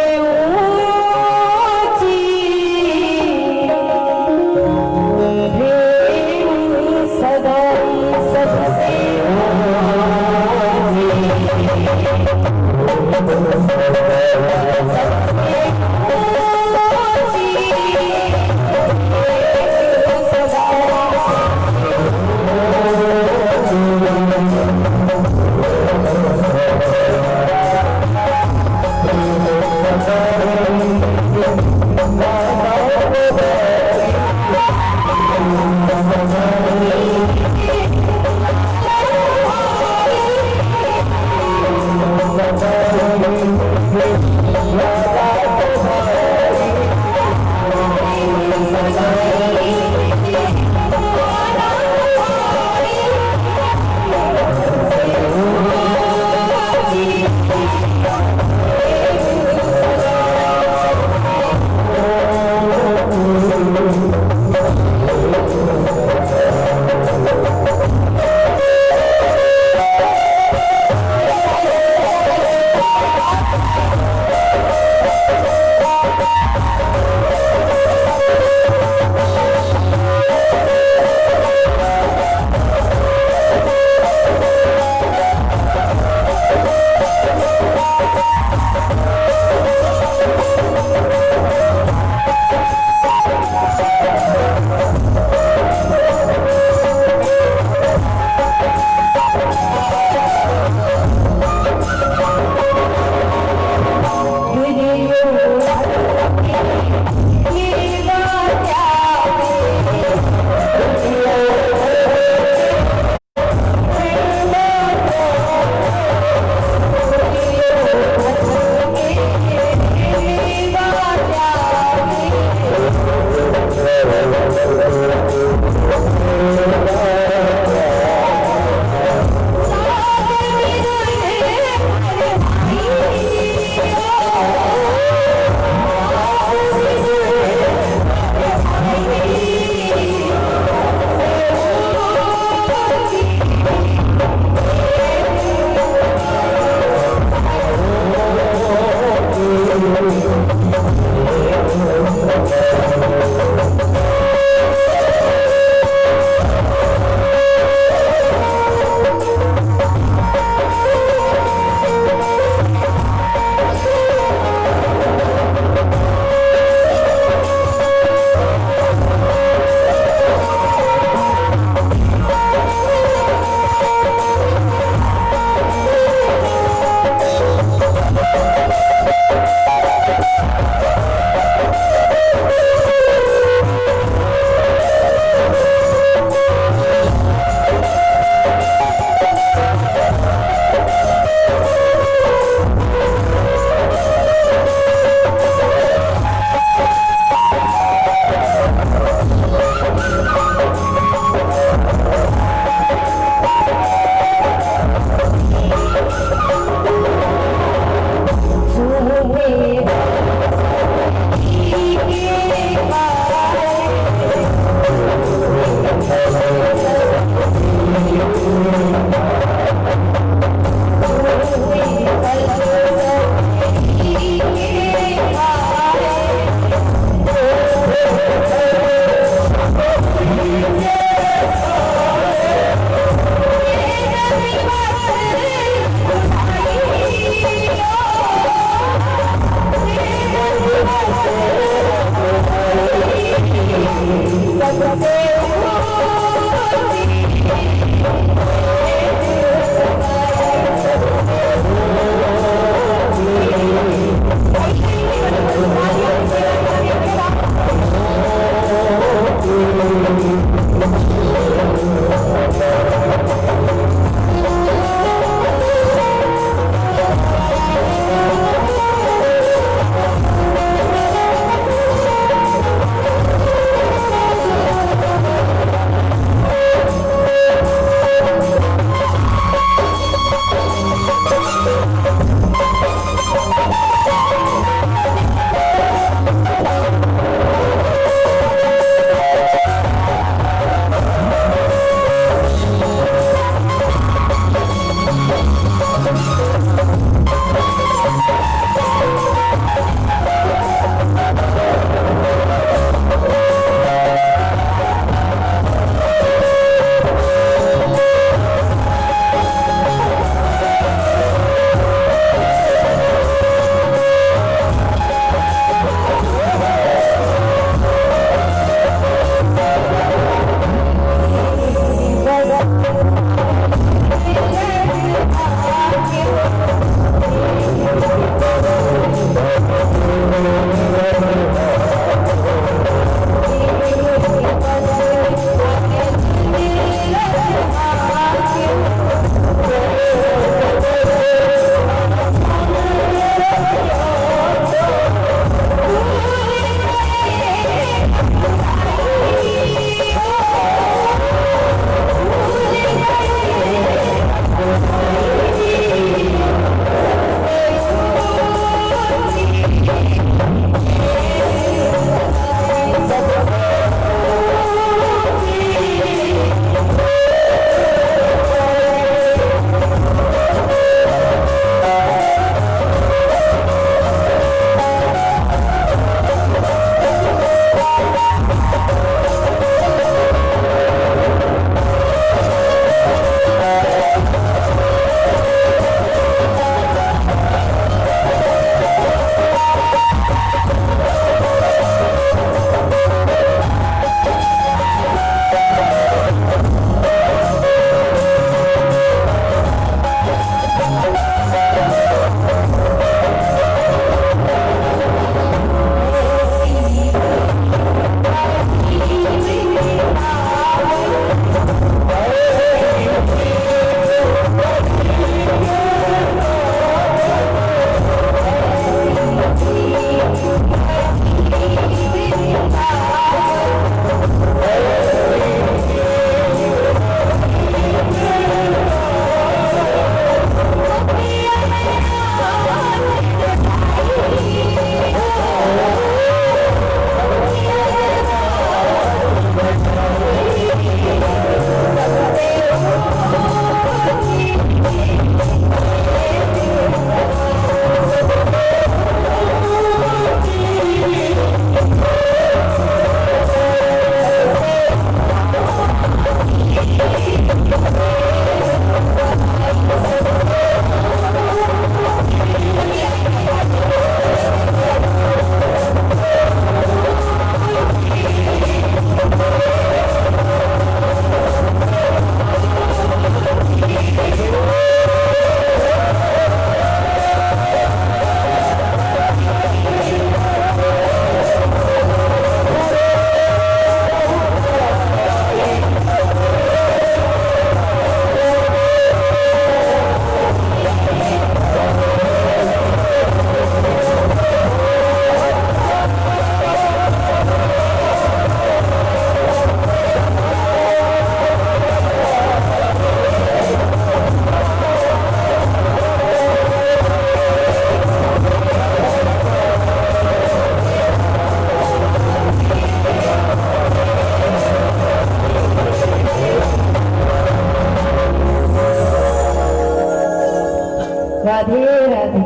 राधे राधे।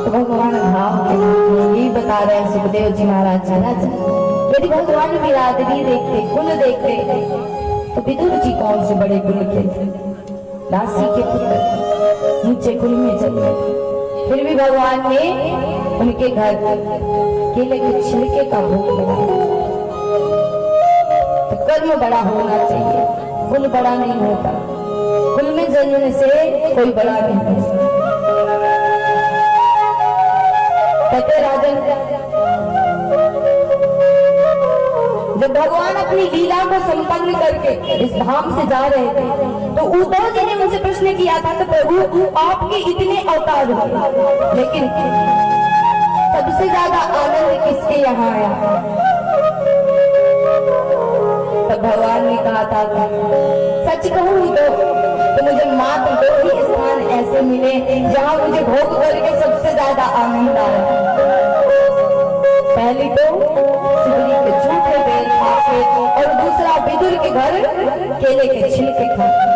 तो भगवान भाव के यही बता रहे हैं सुखदेव जी महाराज महाराज, यदि भगवान बिरादरी देखते, कुल देखते, तो विदुर जी कौन से बड़े कुल के थे, दासी के पुत्र, नीचे कुल में जन्मे, फिर भी भगवान ने उनके घर केले के छिलके का भोग लगाया। तो कर्म बड़ा होना चाहिए, कुल बड़ा नहीं होता, कुल में जन्मने से कोई बड़ा नहीं होता। कहते राजन, जब भगवान अपनी लीला को संपन्न करके इस धाम से जा रहे थे, तो उद्धव जी ने मुझसे प्रश्न किया था कि प्रभु आपके इतने अवतार हुए, लेकिन सबसे ज्यादा आनंद किसके यहाँ आया? तब भगवान ने कहा था कि सच कहूँ तो मुझे मात्र 2 ही स्थान ऐसे मिले जहाँ मुझे भोग करके सबसे ज्यादा आनंद आया। पहली तो सिबरी के झूठे बेल खा के, और दूसरा विदुर के घर केले के छिलके खा के।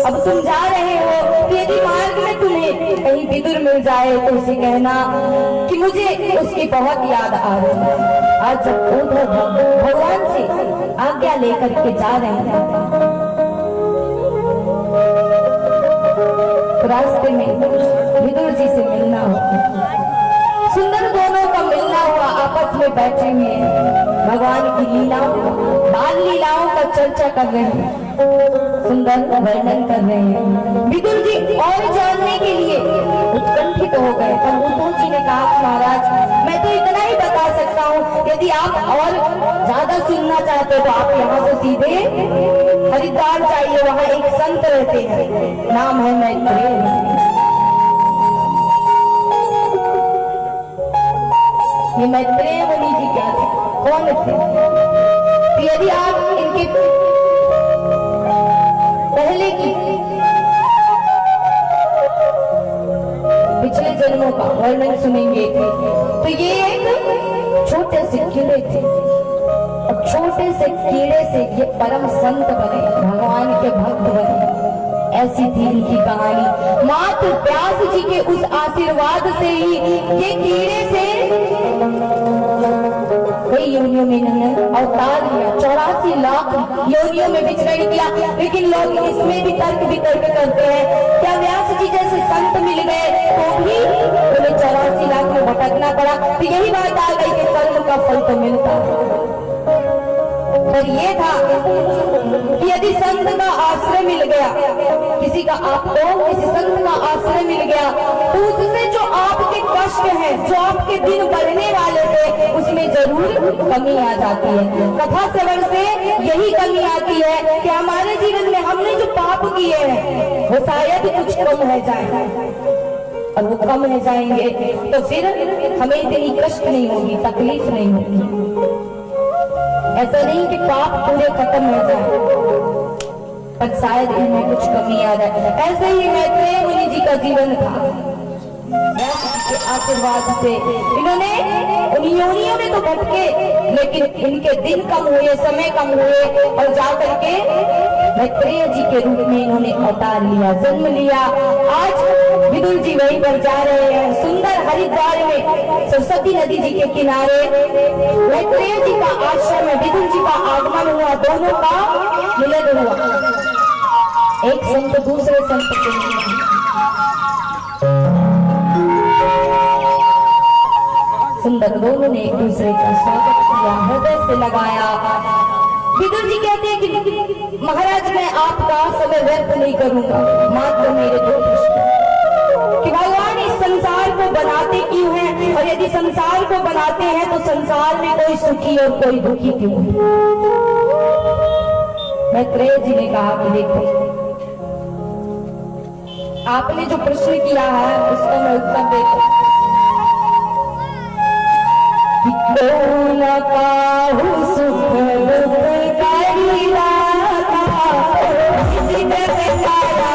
अब तुम जा रहे हो, तो यदि मार्ग में तुम्हें कहीं विदुर मिल जाए तो उसे कहना कि मुझे उसकी बहुत याद आ रही है। आज जब उद्धव भगवान से आज्ञा लेकर के जा रहे हैं, तो रास्ते में विदुर जी से मिलना हो, सुंदर दोनों का मिलना हुआ, आपस में बैठे हुए भगवान की लीलाओं, बाल लीलाओं का चर्चा कर रहे हैं, सुंदर वर्णन कर रहे हैं। विदुर जी और जानने के लिए उत्कंठित हो गए, पर उद्धव जी ने कहा कि महाराज मैं तो इतना ही बता सकता हूँ, यदि आप और ज्यादा सुनना चाहते हो तो आप यहाँ से सीधे हरिद्वार जाइए, वहाँ एक संत रहते हैं, नाम है मैत्रेय। ये मैत्रेय मुनि जी क्या थे, कौन थे? तो यदि आप इनके पहले की पिछले जन्मों का वर्णन सुनेंगे तो ये एक छोटे से कीड़े थे, और छोटे से कीड़े से ये परम संत बने, भगवान के भक्त बने। ऐसी थी इनकी कहानी। मात्र व्यास जी के उस आशीर्वाद से ही ये कीड़े से कई योनियों में इन्होंने अवतार लिया, 84 लाख योनियों में विचरण किया। लेकिन लोग इसमें भी तर्क वितर्क करते हैं, क्या व्यास जी जैसे संत मिल गए तो भी उन्हें 84 लाख में भटकना पड़ा? तो यही बात आ गई कि कर्म का फल तो मिलता है। पर ये था कि यदि संत का आश्रय मिल गया, किसी का आपको किसी संत का आश्रय मिल गया, तो उससे जो आपके कष्ट हैं, जो आपके दिन बढ़ने वाले थे, उसमें जरूर कमी आ जाती है। कथा श्रवण से यही कमी आती है कि हमारे जीवन में हमने जो पाप किए हैं वो शायद कुछ कम हो जाए, और वो कम हो जाएंगे तो फिर हमें इतनी कष्ट नहीं होगी, तकलीफ नहीं होगी। ऐसा नहीं कि पाप पूरे खत्म हो जाए, पर शायद इनमें कुछ कमी आ जाए। ऐसे ही मैत्रेय मुनि जी का जीवन था। के आशीर्वाद से इन्होंने उन योनियों में तो भटके, लेकिन इनके दिन कम हुए, समय कम हुए, और जाकर के मैत्रेय जी के रूप में इन्होंने अवतार लिया, जन्म लिया। आज विदुर जी वहीं पर जा रहे हैं, सुंदर हरिद्वार में सरस्वती नदी जी के किनारे मैत्रेय जी का आश्रम में विदुर जी का आगमन हुआ, दोनों का मिलन हुआ। एक संत दूसरे संत से मिला, सुंदर दोनों ने एक दूसरे का स्वागत किया, हृदय से लगाया। विदुर जी कहते हैं कि महाराज मैं आपका समय व्यर्थ नहीं करूंगा, मात्र मेरे 2 प्रश्न कि भगवान इस संसार को बनाते क्यों हैं, और यदि संसार को बनाते हैं तो संसार में कोई सुखी और कोई दुखी क्यों है? मैत्रेय जी ने कहा कि देखो आपने जो प्रश्न किया है उसका मैं उत्तर देता हूं। सुख दुख करी लाता, किसी जैसे साया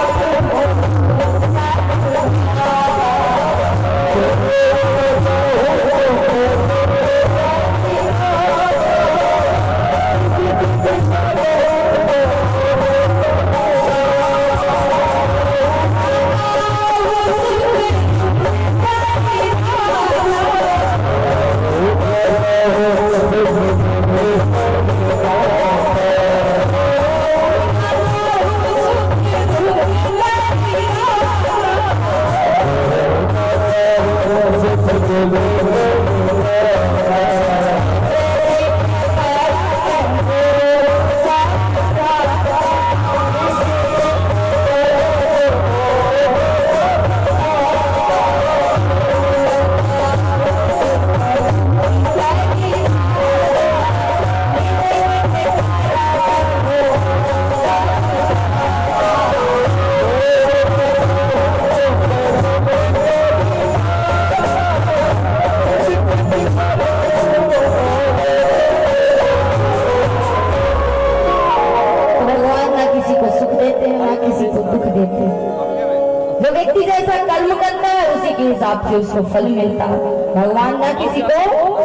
के हिसाब से उसको फल मिलता है। भगवान ना किसी को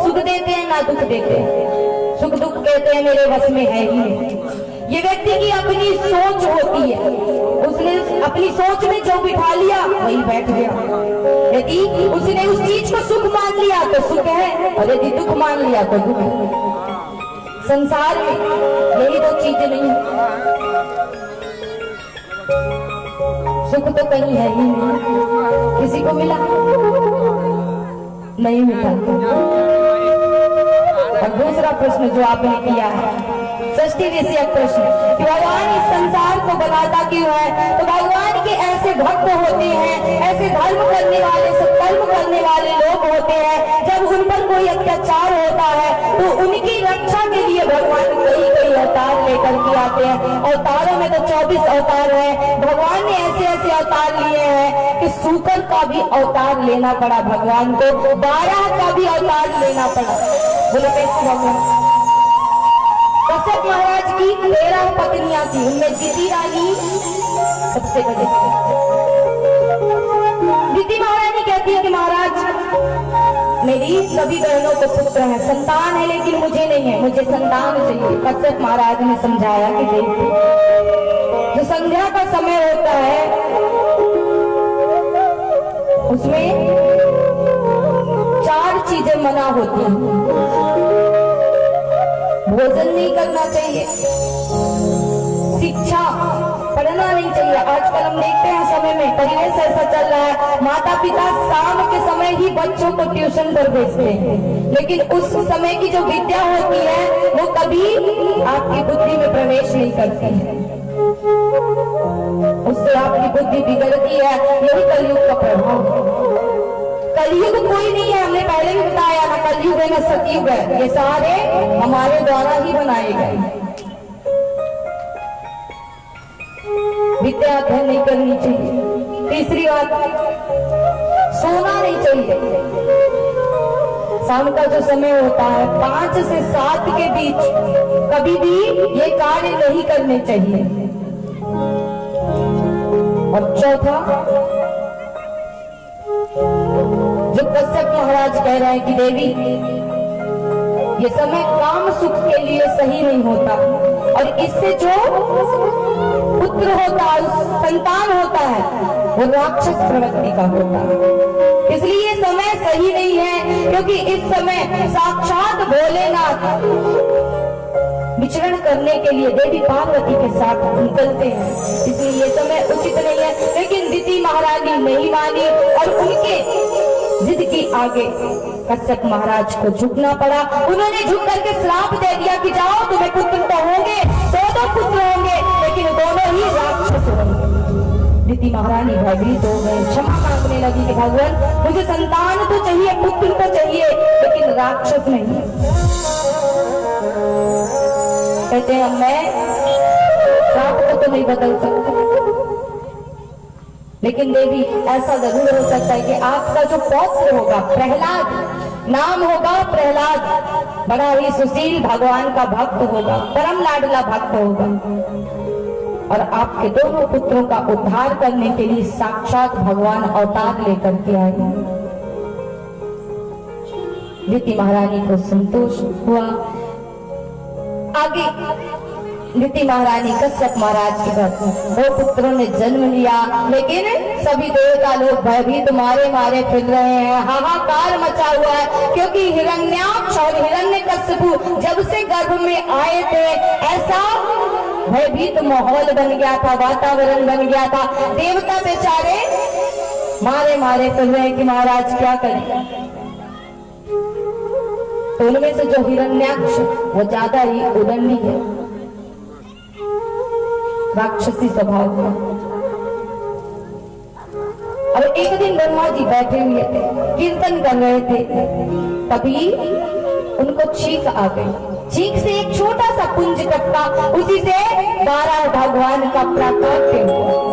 सुख देते हैं ना दुख देते हैं। सुख दुख कहते हैं मेरे वश में है ही नहीं। ये व्यक्ति की अपनी सोच होती है, उसने अपनी सोच में जो बिठा लिया वही बैठ गया। यदि उसने उस चीज को सुख मान लिया तो सुख है, और यदि दुख मान लिया तो दुख है। संसार में यही दो चीजें नहीं है, सुख तो कहीं है ही नहीं। किसी को मिला नहीं मिला। और दूसरा प्रश्न जो आपने किया है, षष्ठी विषयक प्रश्न कि भगवान इस संसार को बनाता क्यों है, तो भगवान के ऐसे भक्त होते हैं, ऐसे धर्म करने वाले, सत्कर्म करने वाले लोग होते हैं, जब उन पर कोई अत्याचार होता है तो उनकी रक्षा के लिए भगवान कई कई अवतार लेकर के आते हैं। अवतारों में तो 24 अवतार है। भगवान ने ऐसे ऐसे अवतार लिए हैं कि सूकर का भी अवतार लेना पड़ा भगवान को, 12 का भी अवतार लेना पड़ा। बोले कैसे भगवान? कश्यप महाराज की 13 पत्नियां थी, उनमें दिति रानी सबसे बड़ी। दिति महारानी कहती है कि महाराज मेरी सभी बहनों को पुत्र है, संतान है, लेकिन मुझे नहीं है, मुझे संतान चाहिए। कश्यप महाराज ने समझाया कि देखो, जो संध्या का समय होता है उसमें 4 चीजें मना होती हैं। भोजन नहीं करना चाहिए, शिक्षा पढ़ना नहीं चाहिए। आजकल हम देखते हैं समय में परिवेश ऐसा चल रहा है, माता पिता शाम के समय ही बच्चों को ट्यूशन पर भेजते हैं, लेकिन उस समय की जो विद्या होती है वो कभी आपकी बुद्धि में प्रवेश नहीं करती है, उससे आपकी बुद्धि बिगड़ती है। यही कलयुग का प्रभाव। कलयुग कोई नहीं है, हमने पहले भी बताया ना, कलयुग है ना सतयुग है, ये सारे हमारे द्वारा ही बनाए गए। विद्या अध्ययन नहीं करनी चाहिए। तीसरी बात, सोना नहीं चाहिए। शाम का जो समय होता है 5 से 7 के बीच कभी भी ये कार्य नहीं करने चाहिए। और चौथा, जो कश्यप महाराज कह रहे हैं कि देवी ये समय काम सुख के लिए सही नहीं होता, और इससे जो पुत्र होता है, संतान होता है, वो राक्षस प्रवृत्ति का होता है। इसलिए ये समय सही नहीं है, क्योंकि इस समय साक्षात भोलेनाथ विचरण करने के लिए देवी पार्वती के साथ निकलते हैं, इसलिए ये समय उचित नहीं है। लेकिन दिति महारानी नहीं मानी और उनके जिद की आगे कश्यप महाराज को झुकना पड़ा। उन्होंने झुक करके श्राप दे दिया कि जाओ, तुम्हें पुत्र तो होंगे, 2 पुत्र होंगे, लेकिन दोनों ही राक्षस होंगे। दिति महारानी भयभीत हो गई, क्षमा मांगने लगी कि भगवान मुझे संतान तो चाहिए, पुत्र तो चाहिए, लेकिन राक्षस नहीं। कहते हैं मैं श्राप को तो नहीं बदल सकता, लेकिन देवी ऐसा जरूर हो सकता है कि आपका जो पौत्र होगा प्रहलाद, नाम होगा प्रहलाद, बड़ा ही सुशील भगवान का भक्त होगा, परम लाडला भक्त होगा, और आपके दोनों पुत्रों का उद्धार करने के लिए साक्षात भगवान अवतार लेकर के आए। दिति महारानी को संतोष हुआ। आगे दिति महारानी कश्यप महाराज के घर 2 पुत्रों ने जन्म लिया, लेकिन सभी देवता लोग भयभीत मारे मारे फिर रहे हैं, हाहाकार मचा हुआ है, क्योंकि हिरण्याक्ष और हिरण्यकश्यप जब से गर्भ में आए थे ऐसा भयभीत माहौल बन गया था, वातावरण बन गया था। देवता बेचारे मारे मारे फिर रहे कि महाराज क्या करें। तो उनमें से जो हिरण्याक्ष वो ज्यादा ही उदंडी है, राक्षसी स्वभाव का। और एक दिन ब्रह्मा जी बैठे हुए थे, कीर्तन कर रहे थे, तभी उनको छींक आ गई। छींक से एक छोटा सा पुंज टपका, उसी से 12 भगवान का प्राकट्य हुआ।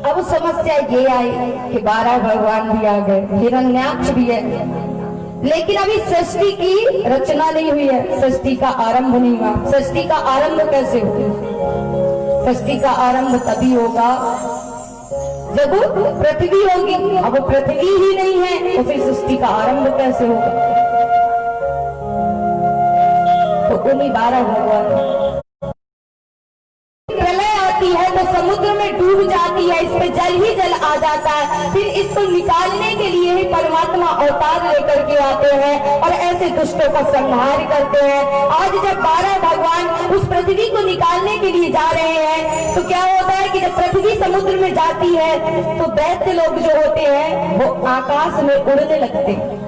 अब समस्या ये आई कि 12 भगवान भी आ गए, हिरण्याक्ष भी है, लेकिन अभी सृष्टि की रचना नहीं हुई है, सृष्टि का आरंभ नहीं हुआ। सृष्टि का आरंभ कैसे हो? सृष्टि का आरंभ तभी होगा जब पृथ्वी होगी। अब वो पृथ्वी ही नहीं है तो फिर सृष्टि का आरंभ कैसे होगा? तो उन्हीं 12 भगवान है तो समुद्र में डूब जाती है, इस पे जल ही जल आ जाता है। फिर इसको निकालने के लिए ही परमात्मा अवतार लेकर के आते हैं और ऐसे दुष्टों का संहार करते हैं। आज जब 12 भगवान उस पृथ्वी को निकालने के लिए जा रहे हैं तो क्या होता है कि जब पृथ्वी समुद्र में जाती है तो दैत्य लोग जो होते हैं वो आकाश में उड़ने लगते हैं।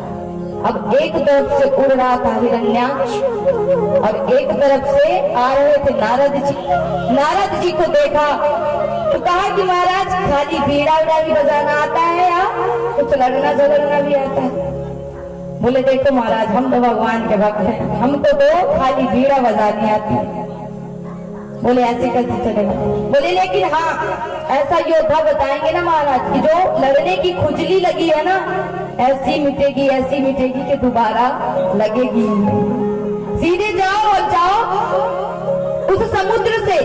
अब एक तरफ से उड़ रहा था हिरण्याक्ष और एक तरफ से आ रहे थे नारद जी। नारद जी को देखा तो कहा कि महाराज खाली बीड़ा उड़ा भी बजाना आता है या कुछ लड़ना झगड़ना भी आता है? बोले देखो महाराज हम तो भगवान के भक्त हैं, हमको तो खाली बीड़ा बजानी आती है। बोले ऐसे कैसे चलेगा? बोले लेकिन हाँ ऐसा योद्धा बताएंगे ना महाराज कि जो लड़ने की खुजली लगी है ना ऐसी मिटेगी कि दोबारा लगेगी। सीधे जाओ और जाओ उस समुद्र से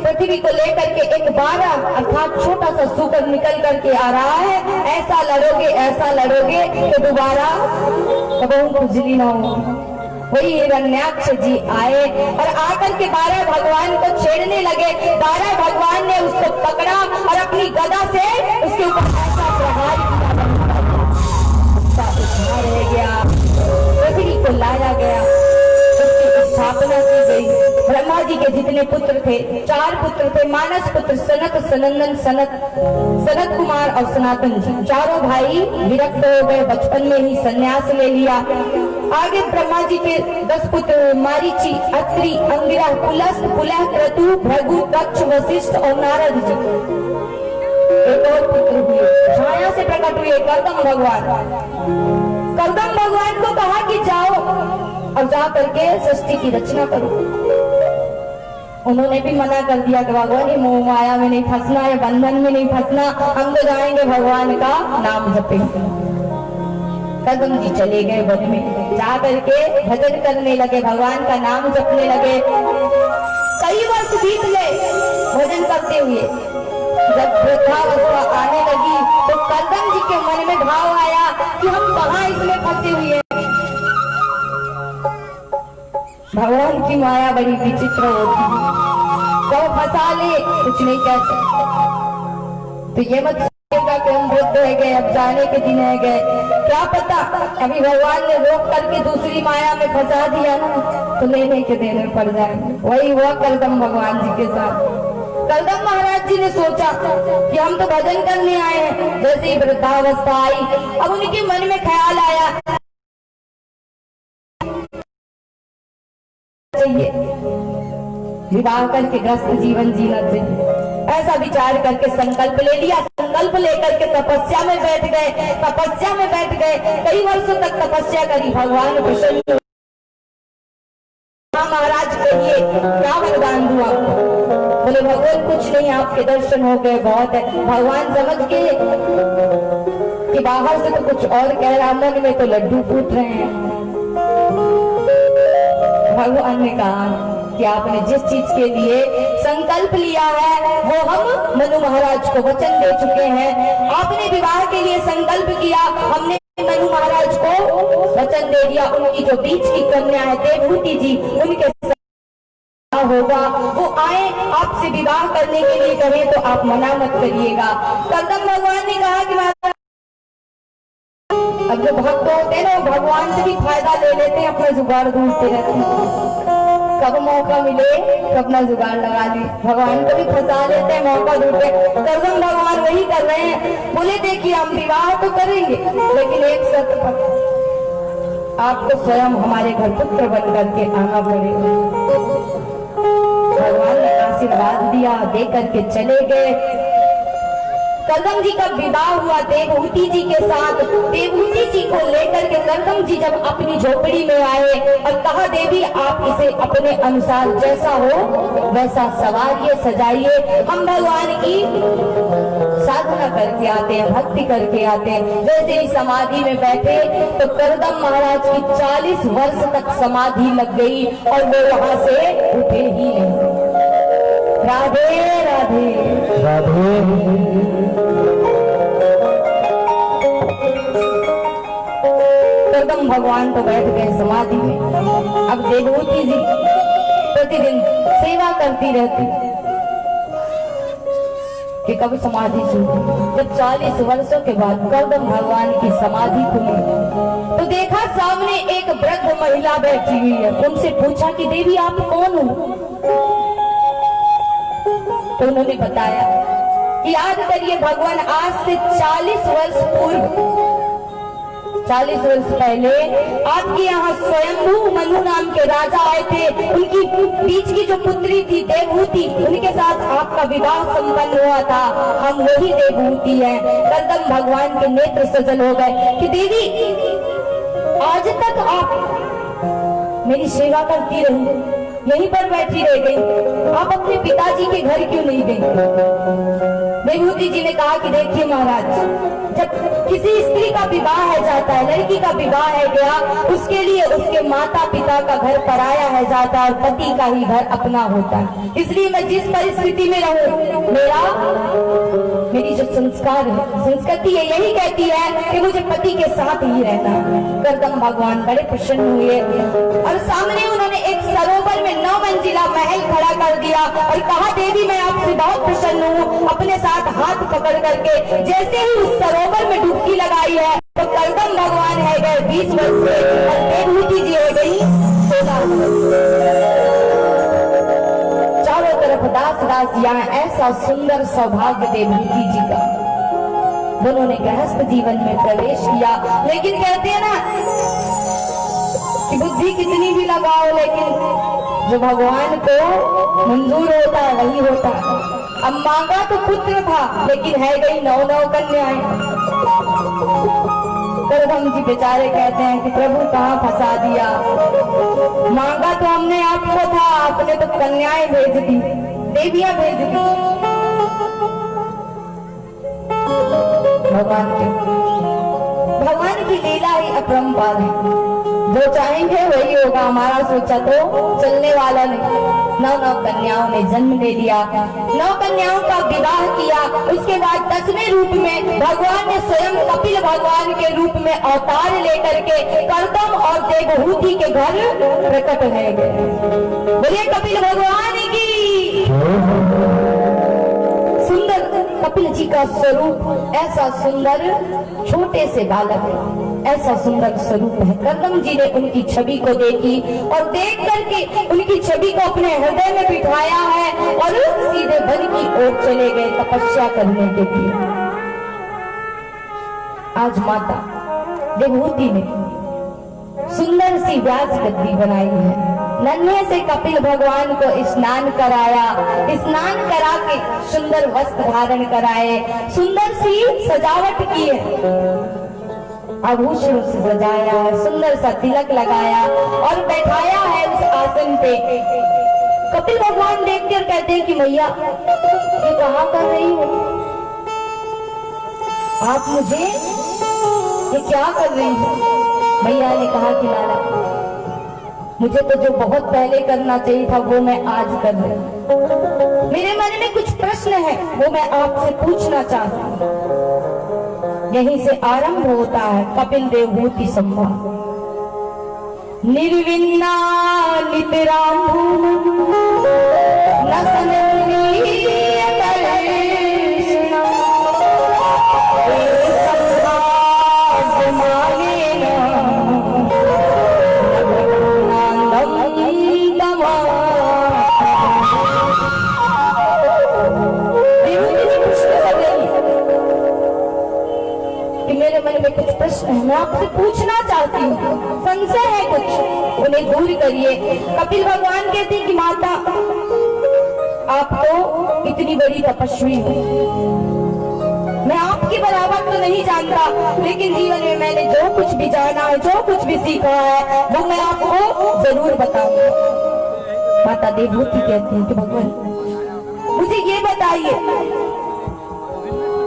पृथ्वी को लेकर के एक 12 अर्थात छोटा सा सूकर निकल करके आ रहा है। ऐसा लड़ोगे कि दोबारा कभी खुजली ना होगी। वही हिरण्याक्ष जी आए और आकर के 12 भगवान को छेड़ने लगे। 12 भगवान ने उसको पकड़ा और अपनी गदा से उसके ऊपर ऐसा प्रहार किया, उसका उद्धार हो गया, पृथ्वी को लाया गया, उसकी स्थापना की गई। ब्रह्मा जी के जितने पुत्र थे 4 पुत्र थे, मानस पुत्र सनत, सनंदन, सनत कुमार और सनातन जी। चारों भाई विरक्त हो गए, बचपन में ही संन्यास ले लिया। आगे ब्रह्मा जी के 10 पुत्र मारीची, अत्रि, अंगिरा, पुलस्त, पुलह, क्रतु, भृगु, दक्ष, वशिष्ठ और नारद जी। एक और पुत्र हुए, छाया से प्रकट हुए कर्दम भगवान। कर्दम भगवान को कहा कि जाओ और जा करके सृष्टि की रचना करो। उन्होंने भी मना कर दिया कि भगवान ये मोह माया में नहीं फंसना है, बंधन में नहीं फंसना, हम तो जाएंगे भगवान का नाम जपेंगे। कर्दम जी चले गए वन में, जा करके भजन करने लगे, भगवान का नाम जपने लगे। कई वर्ष बीत गए भजन करते हुए। जब वृद्धावस्था आने लगी तो कर्दम जी के मन में भाव आया कि हम कहाँ इसमें फंसे हुए हैं। भगवान की माया बड़ी विचित्र होती है, कब फंसा ले कुछ नहीं कह सकते। तो ये मत कि हम वृद्ध रह गए, अब जाने के दिन रह गए, क्या पता अभी भगवान ने रोक करके दूसरी माया में फंसा दिया ना तो लेने के देने पड़ जाएंगे। वही हुआ कर्दम भगवान जी के साथ। कर्दम महाराज जी ने सोचा कि हम तो भजन करने आए हैं। जैसे ही वृद्धावस्था आई अब उनके मन में ख्याल आया चाहिए विवाह करके ग्रस्त जीवन जीना चाहिए। ऐसा विचार करके संकल्प ले लिया। संकल्प लेकर के तपस्या में बैठ गए। कई वर्षों तक तपस्या करी। भगवान प्रसन्न। महाराज कहिए क्या वरदान दूं आपको? बोले भगवान कुछ नहीं, आपके दर्शन हो गए बहुत है। भगवान समझ के कि बाहर से तो कुछ और कह रहा, मन में तो लड्डू फूट रहे हैं। भगवान ने कहा कि आपने जिस चीज के लिए संकल्प लिया है वो हम मनु महाराज को वचन दे चुके हैं। आपने विवाह के लिए संकल्प किया, हमने मनु महाराज को वचन दे दिया। उनकी जो बीच की कन्या है देवहूति जी, उनके होगा वो आए आपसे विवाह करने के लिए कहे तो आप मना मत करिएगा। कर्दम भगवान ने कहा कि महाराज अब जो भक्त होते हैं ना भगवान से भी फायदा ले लेते हैं, अपना जुगाड़ ढूंढते रहते हैं। कब मौका मिले तो अपना जुगाड़ लगा ले, भगवान को भी फंसा लेते हैं, मौका ढूंढते। कर्दम भगवान वही कर रहे हैं। बोले देखिए हम विवाह तो करेंगे लेकिन एक शर्त पर, आपको स्वयं हमारे घर पुत्र बन करके आना पड़ेगा। भगवान ने आशीर्वाद दिया, दे करके चले गए। कर्दम जी का विवाह हुआ देवहूति जी के साथ। देवहूति जी को लेकर के कर्दम जी जब अपनी झोपड़ी में आए और कहा देवी आप इसे अपने अनुसार जैसा हो वैसा सवारिए सजाइए, हम भगवान की साधना करके आते हैं, भक्ति करके आते हैं। जैसे ही समाधि में बैठे तो कर्दम महाराज की 40 वर्ष तक समाधि लग गई और वो वहां से उठे ही नहीं। राधे राधे राधे। एकदम भगवान तो बैठ गए समाधि में। अब देवहूति जी प्रतिदिन सेवा करती रहती कि कब समाधि छूटी। जब 40 वर्षों के बाद कर्दम भगवान की समाधि खुली तो देखा सामने एक वृद्ध महिला बैठी हुई है। उनसे पूछा कि देवी आप कौन हो? तो उन्होंने बताया कि याद करिए भगवान आज से 40 वर्ष पूर्व 40 वर्ष पहले आपके यहाँ स्वयंभू मनु नाम के राजा आए थे। उनकी बीच की जो पुत्री थी देवहूति, उनके साथ आपका विवाह संपन्न हुआ था। हम वही देवहूति हैं। कर्दम भगवान के नेत्र सजल हो गए कि देवी आज तक आप मेरी सेवा करती रही, यहीं पर बैठी रह गई, आप अपने पिताजी के घर क्यों नहीं गई? देवहूति जी ने कहा कि देखिए महाराज, जब किसी स्त्री का विवाह है जाता है, लड़की का विवाह है गया, उसके लिए उसके माता पिता का घर पराया है जाता है और पति का ही घर अपना होता है। इसलिए मैं जिस परिस्थिति में रहूं, मेरी जो संस्कार है, संस्कृति है, यही कहती है कि मुझे पति के साथ ही रहना है। कर्दम भगवान बड़े प्रसन्न हुए और सामने उन्होंने एक सरोवर में 9 मंजिला महल खड़ा कर दिया और कहा देवी मैं आपसे बहुत प्रसन्न हूँ। अपने साथ हाथ पकड़ करके जैसे ही उस सरोवर में डुबकी लगाई है तो कर्दम भगवान है गए 20 वर्ष से और देवहूति जी हो गई 16 वर्ष। चारों तरफ दास दास यहाँ ऐसा सुंदर सौभाग्य देवहूति जी का। दोनों ने गृहस्थ जीवन में प्रवेश किया, लेकिन कहते हैं ना कि बुद्धि कितनी भी लगाओ लेकिन जो भगवान को मंजूर होता है वही होता है। अब मांगा तो पुत्र था लेकिन है गई 9 कन्याएं। कर्दम जी बेचारे कहते हैं कि प्रभु कहाँ फंसा दिया, मांगा तो हमने आपको था, आपने तो कन्याएं भेज दी, देवियां भेज दी। भगवान की लीला ही अपरंपार है, जो चाहेंगे वही होगा। हमारा सोचा तो चलने वाला नहीं। 9 कन्याओं ने जन्म ले लिया, 9 कन्याओं का विवाह किया। उसके बाद 10वें रूप में भगवान ने स्वयं कपिल भगवान के रूप में अवतार लेकर के कर्दम और देवहूति के घर प्रकट हो गए। बोलिए कपिल भगवान की। सुंदर कपिल जी का स्वरूप ऐसा सुंदर, छोटे से बालक ऐसा सुंदर स्वरूप है। कर्दम जी ने उनकी छवि को देखी और देख करके उनकी छवि को अपने हृदय में बिठाया है और सीधे वन की ओर चले गए तपस्या करने के लिए। आज माता देवहूति ने सुंदर सी व्यास गद्दी बनाई है। नन्हे से कपिल भगवान को स्नान कराया, स्नान करा के सुंदर वस्त्र धारण कराए, सुंदर सी सजावट की है, आभूषणों से सजाया है, सुंदर सा तिलक लगाया और बैठाया है उस आसन पे। कपिल भगवान देखकर कहते हैं कि मैया ये कहाँ कर रही हो आप, मुझे ये क्या कर रही हो? मैया ने कहा कि लाला मुझे तो जो बहुत पहले करना चाहिए था वो मैं आज कर रही हूँ। मेरे मन में कुछ प्रश्न है वो मैं आपसे पूछना चाहती हूँ। यहीं से आरंभ होता है कपिल देवहूति संवाद। निर्विन्ना नितराम न कुछ प्रश्न है मैं आपसे पूछना चाहती हूँ, संशय है कुछ, उन्हें दूर करिए। कपिल भगवान कहते हैं कि माता आप तो इतनी बड़ी तपस्वी हो, मैं आपके बराबर तो नहीं जानता, लेकिन जीवन में मैंने जो कुछ भी जाना है, जो कुछ भी सीखा है वो मैं आपको जरूर बताऊंगा। माता देवहूति कहती है कि भगवान मुझे ये बताइए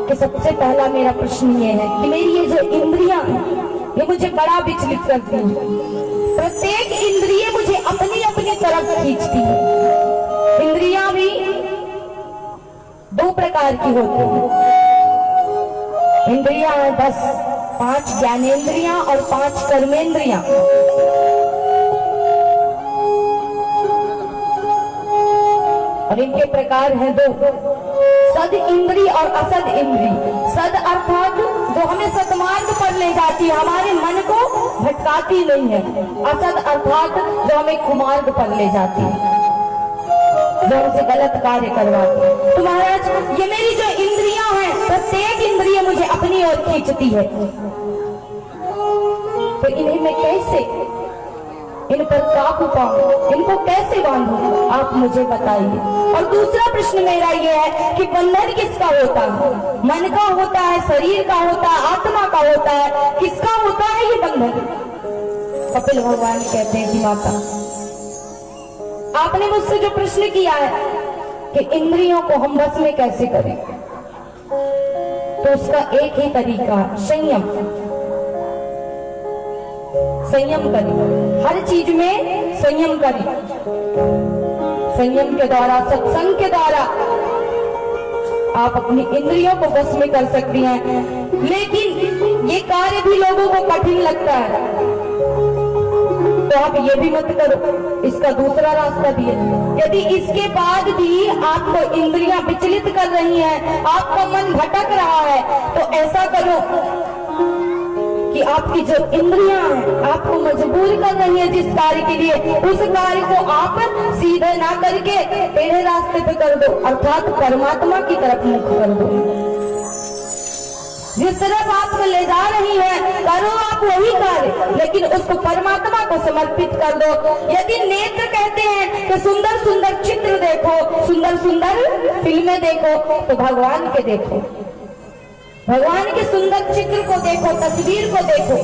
कि सबसे पहला मेरा प्रश्न ये है कि मेरी ये जो इंद्रियां ये मुझे बड़ा विचलित करती है। प्रत्येक इंद्रिय मुझे अपनी अपनी तरफ खींचती है। इंद्रियां भी दो प्रकार की होती है। इंद्रियां हैं 10, 5 ज्ञानेंद्रियां और 5 कर्मेंद्रियां। और इनके प्रकार हैं 2, सद इंद्री और असद इंद्री। सद अर्थात जो हमें सतमार्ग पर ले जाती है, हमारे मन को भटकाती नहीं है। असद अर्थात जो हमें कुमार्ग पर ले जाती है, जो हमसे गलत कार्य करवाती है। तो महाराज ये मेरी जो इंद्रियां हैं, प्रत्येक इंद्रिय मुझे अपनी ओर खींचती है, तो इन्हें मैं कैसे, इन पर काबू पाऊं, इनको कैसे बांधूं, आप मुझे बताइए। और दूसरा प्रश्न मेरा ये है कि बंधन किसका होता है? मन का होता है, शरीर का होता है, आत्मा का होता है, किसका होता है ये बंधन? कपिल भगवान कहते हैं कि माता, आपने मुझसे जो प्रश्न किया है कि इंद्रियों को हम बस में कैसे करें, तो उसका एक ही तरीका है, संयम। संयम करें, हर चीज में संयम करें। संयम के द्वारा, सत्संग के द्वारा आप अपनी इंद्रियों को बस में कर सकती हैं। लेकिन ये कार्य भी लोगों को कठिन लगता है, तो आप ये भी मत करो, इसका दूसरा रास्ता भी है। यदि इसके बाद भी आपको इंद्रियां विचलित कर रही हैं, आपका मन भटक रहा है, तो ऐसा करो कि आपकी जो इंद्रियां हैं आपको मजबूर कर रही है जिस कार्य के लिए, उस कार्य को आप सीधे ना करके टेढ़े रास्ते पे कर दो, अर्थात परमात्मा की तरफ मुख कर दो। जिस तरफ आपको ले जा रही है करो आप वही कार्य, लेकिन उसको परमात्मा को समर्पित कर दो। यदि नेत्र कहते हैं कि सुंदर सुंदर चित्र देखो, सुंदर सुंदर फिल्में देखो, तो भगवान के देखो, भगवान के सुंदर चित्र को देखो, तस्वीर को देखो।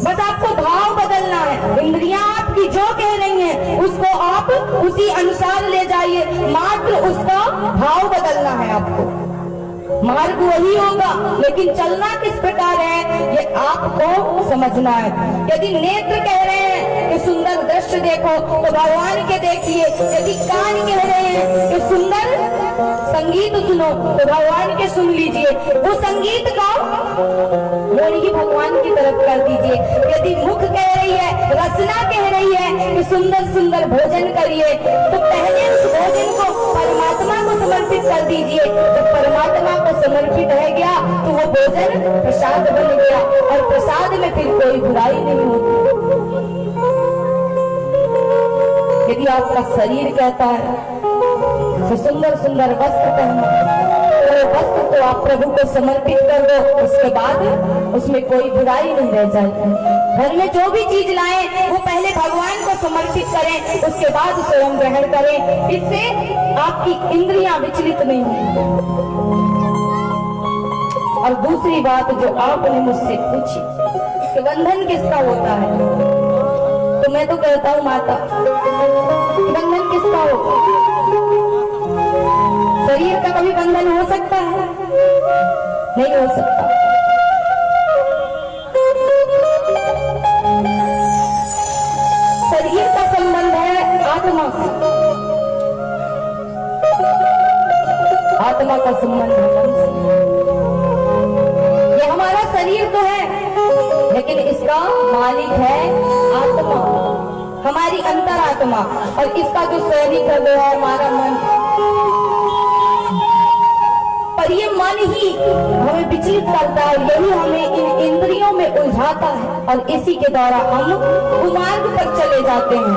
बस आपको भाव बदलना है। इंद्रियां आपकी जो कह रही हैं उसको आप उसी अनुसार ले जाइए, मात्र उसका भाव बदलना है आपको। मार्ग वही होगा, लेकिन चलना किस प्रकार है ये आपको समझना है। यदि नेत्र कह रहे हैं कि सुंदर दृश्य देखो, तो भगवान के देखिए। यदि कान कह रहे हैं कि सुंदर संगीत सुनो, तो भगवान के सुन लीजिए। वो संगीत का मोड़ ही भगवान की तरफ कर दीजिए। यदि मुख कह रही है, रचना कह रही है कि सुंदर सुंदर भोजन करिए, तो पहले उस भोजन को परमात्मा को समर्पित कर दीजिए। जब परमात्मा को समर्पित रह गया तो वो भोजन प्रसाद बन गया, और प्रसाद में फिर कोई बुराई नहीं होती। यदि आपका शरीर कहता है तो सुंदर सुंदर वस्त्र पहनो, तो वस्त्र को आप प्रभु को समर्पित कर दो, उसके बाद उसमें कोई बुराई नहीं रह जाएगी। घर में जो भी चीज लाएं वो पहले भगवान को समर्पित करें, उसके बाद स्वयं ग्रहण करें। इससे आपकी इंद्रियां विचलित नहीं होंगी। और दूसरी बात जो आपने मुझसे पूछी कि बंधन किसका होता है, तो मैं तो कहता हूँ माता, बंधन किसका होगा? शरीर का कभी बंधन हो सकता है? नहीं हो सकता। शरीर का संबंध है आत्मा से, आत्मा का संबंध है मन से। ये हमारा शरीर तो है, लेकिन इसका मालिक है आत्मा, हमारी अंतरात्मा। और इसका जो सैनिक है वो है हमारा मन। पर ये मन ही हमें विचलित करता है, यही हमें इन इंद्रियों में उलझाता है, और इसी के द्वारा हम कुमार्ग पर चले जाते हैं।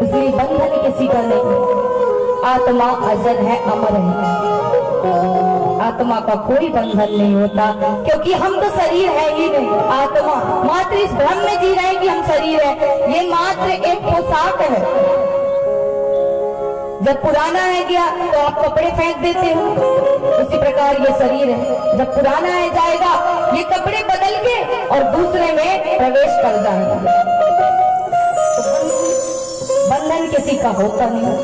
इसलिए बंधन किसी का नहीं, आत्मा अजर है, अमर है। आत्मा का कोई बंधन नहीं होता, क्योंकि हम तो शरीर है ही नहीं। आत्मा मात्र इस भ्रम में जी रहे हैं कि हम शरीर है, ये मात्र एक पोशाक है। जब पुराना है गया तो आप कपड़े फेंक देते हो, उसी प्रकार ये शरीर है। जब पुराना है जाएगा, ये कपड़े बदल के और दूसरे में प्रवेश कर जाएगा। बंधन किसी का होता नहीं।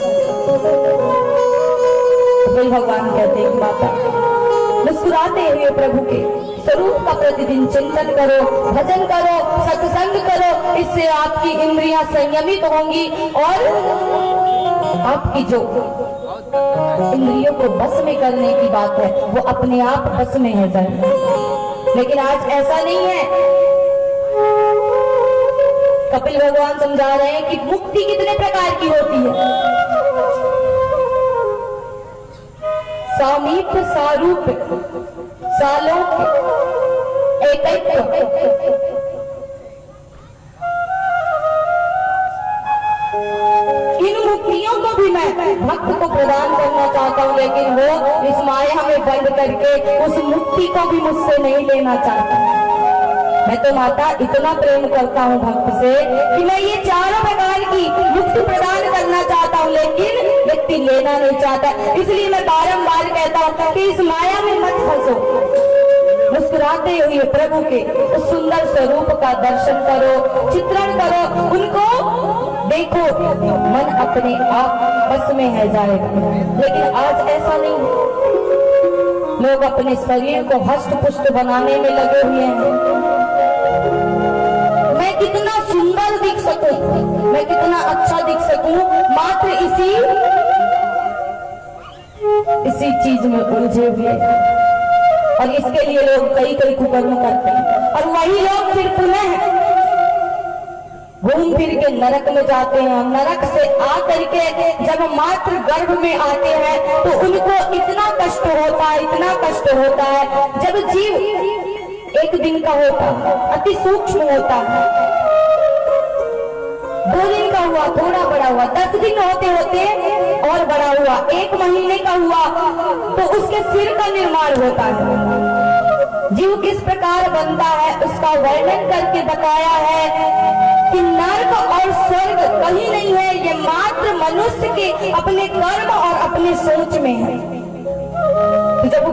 तो भगवान कहते हैं माता, मुस्कुराते हुए प्रभु के स्वरूप का प्रतिदिन चिंतन करो, भजन करो, सत्संग करो। इससे आपकी इंद्रियां संयमित होंगी और आपकी जो इंद्रियों को बस में करने की बात है वो अपने आप बस में है जर। लेकिन आज ऐसा नहीं है। कपिल भगवान समझा रहे हैं कि मुक्ति कितने प्रकार की होती है। सामीप, सारूप, सालोक, एकत्व। इन मुक्तियों को भी मैं भक्त को प्रदान करना चाहता हूँ, लेकिन वो इस माया में बंद करके उस मुक्ति को भी मुझसे नहीं लेना चाहता। मैं तो माता इतना प्रेम करता हूँ भक्त से कि मैं ये चारों प्रकार की मुक्ति प्रदान करना चाहता हूँ, लेकिन व्यक्ति लेना नहीं चाहता। इसलिए मैं बारंबार कहता हूँ कि इस माया में मत फंसो। मुस्कुराते हुए प्रभु के उस सुंदर स्वरूप का दर्शन करो, चित्रण करो, उनको देखो, मन अपने आप बस में है जाएगा। लेकिन आज ऐसा नहीं है। लोग अपने शरीर को हष्ट पुष्ट बनाने में लगे हुए हैं। मैं कितना सुंदर दिख सकूं, मैं कितना अच्छा दिख सकूं, मात्र इसी चीज में उलझे हुए। और इसके लिए लोग कई कई कुकर्म करते हैं और वही लोग फिर पुनः घूम फिर के नरक में जाते हैं। नरक से आकर के जब मात्र गर्भ में आते हैं तो उनको इतना कष्ट होता है, इतना कष्ट होता है। जब जीव एक दिन का होता है, अति सूक्ष्म होता है, 2 दिन का हुआ, थोड़ा बड़ा हुआ, 10 दिन होते होते और बड़ा हुआ, 1 महीने का हुआ तो उसके सिर का निर्माण होता है। जीव किस प्रकार बनता है उसका वर्णन करके बताया है कि नर्क और स्वर्ग कहीं नहीं है, ये मात्र मनुष्य के अपने कर्म और अपने सोच में है। जब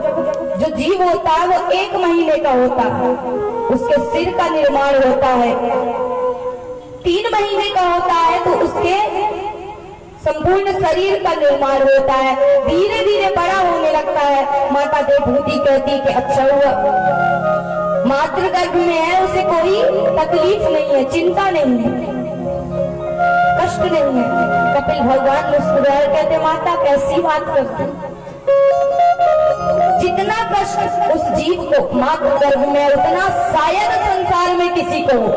जो जीव होता है वो 1 महीने का होता है, उसके सिर का निर्माण होता है। 3 महीने का होता है तो उसके संपूर्ण शरीर का निर्माण होता है। धीरे धीरे बड़ा होने लगता है। माता देवभूति कहती कि अच्छा हुआ मातृ गर्भ में है, उसे कोई तकलीफ नहीं है, चिंता नहीं है, कष्ट नहीं है। कपिल भगवान मुस्कुराए कहते माता कैसी बात करती, जितना कष्ट उस जीव को मातृ गर्भ में उतना शायद संसार में किसी को हो,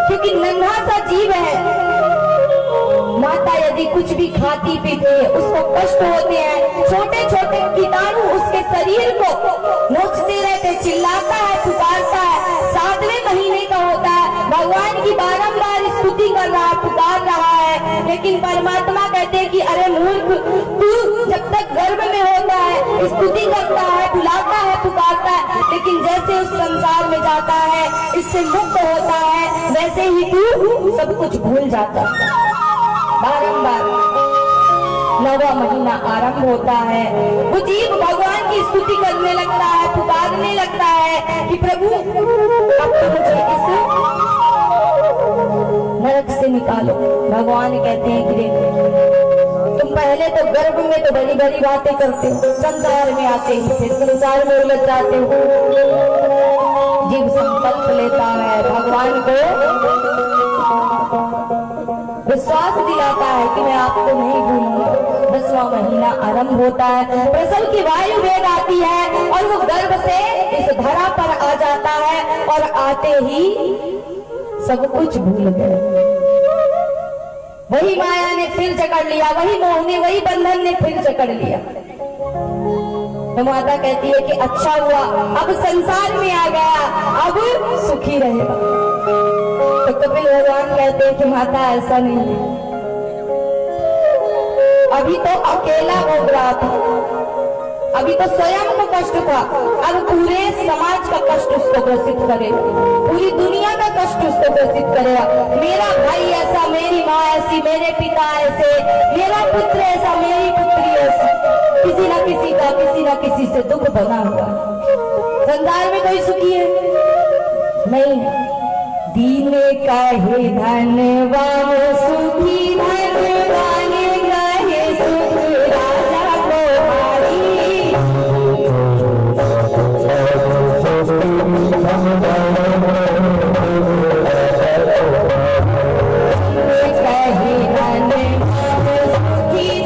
क्योंकि नन्हा सा जीव है। माता यदि कुछ भी खाती पीती है उसको कष्ट होते हैं। छोटे छोटे कीटाणु उसके शरीर को नोचते रहते, चिल्लाता है, पुकारता है। 7वें महीने का होता है, भगवान की बारंबार स्तुति कर रहा है, पुकार रहा है, लेकिन परमात्मा कहते हैं कि अरे मूर्ख, तू जब तक गर्भ में होता है स्तुति करता है, बुलाता है, पुकारता है, लेकिन जैसे उस संसार में जाता है, इससे मुक्त होता है, वैसे ही तू सब कुछ भूल जाता है। बारंबार 9वां महीना आरंभ होता है, वो जीव भगवान की स्तुति करने लगता है, पुकारने लगता है कि प्रभु अब तो मुझे इस नरक से निकालो। भगवान कहते हैं कि तुम पहले तो गर्भ में तो बड़ी बड़ी बातें करते हो, संसार में आते ही फिर संसार में उलझ जाते हो। जीव संकल्प लेता है, भगवान को विश्वास दिलाता है कि मैं आपको नहीं भूलूंगा। 10वां महीना आरंभ होता है, प्रसव की वायु वेग आती है और वो गर्भ से इस धरा पर आ जाता है और आते ही सब कुछ भूल गए। वही माया ने फिर जकड़ लिया, वही मोह ने, वही बंधन ने फिर जकड़ लिया। तो माता कहती है कि अच्छा हुआ अब संसार में आ गया, अब सुखी रहेगा। तो कपिल भगवान कहते हैं कि माता ऐसा नहीं है, अभी तो अकेला भोग रहा था, अभी तो स्वयं को कष्ट था, अब पूरे समाज का कष्ट उसको ग्रसित करेगा, पूरी दुनिया का कष्ट उसको ग्रसित करेगा। मेरा भाई ऐसा, मेरी माँ ऐसी, मेरे पिता ऐसे, मेरा पुत्र ऐसा, मेरी पुत्री ऐसी, किसी न किसी से दुख बना हुआ। संसार में कोई सुखी है नहीं है। दीन कहे धनवान सुखी, धनवान कहे सुख, राजा को हारी। कहे धनवान सुखी,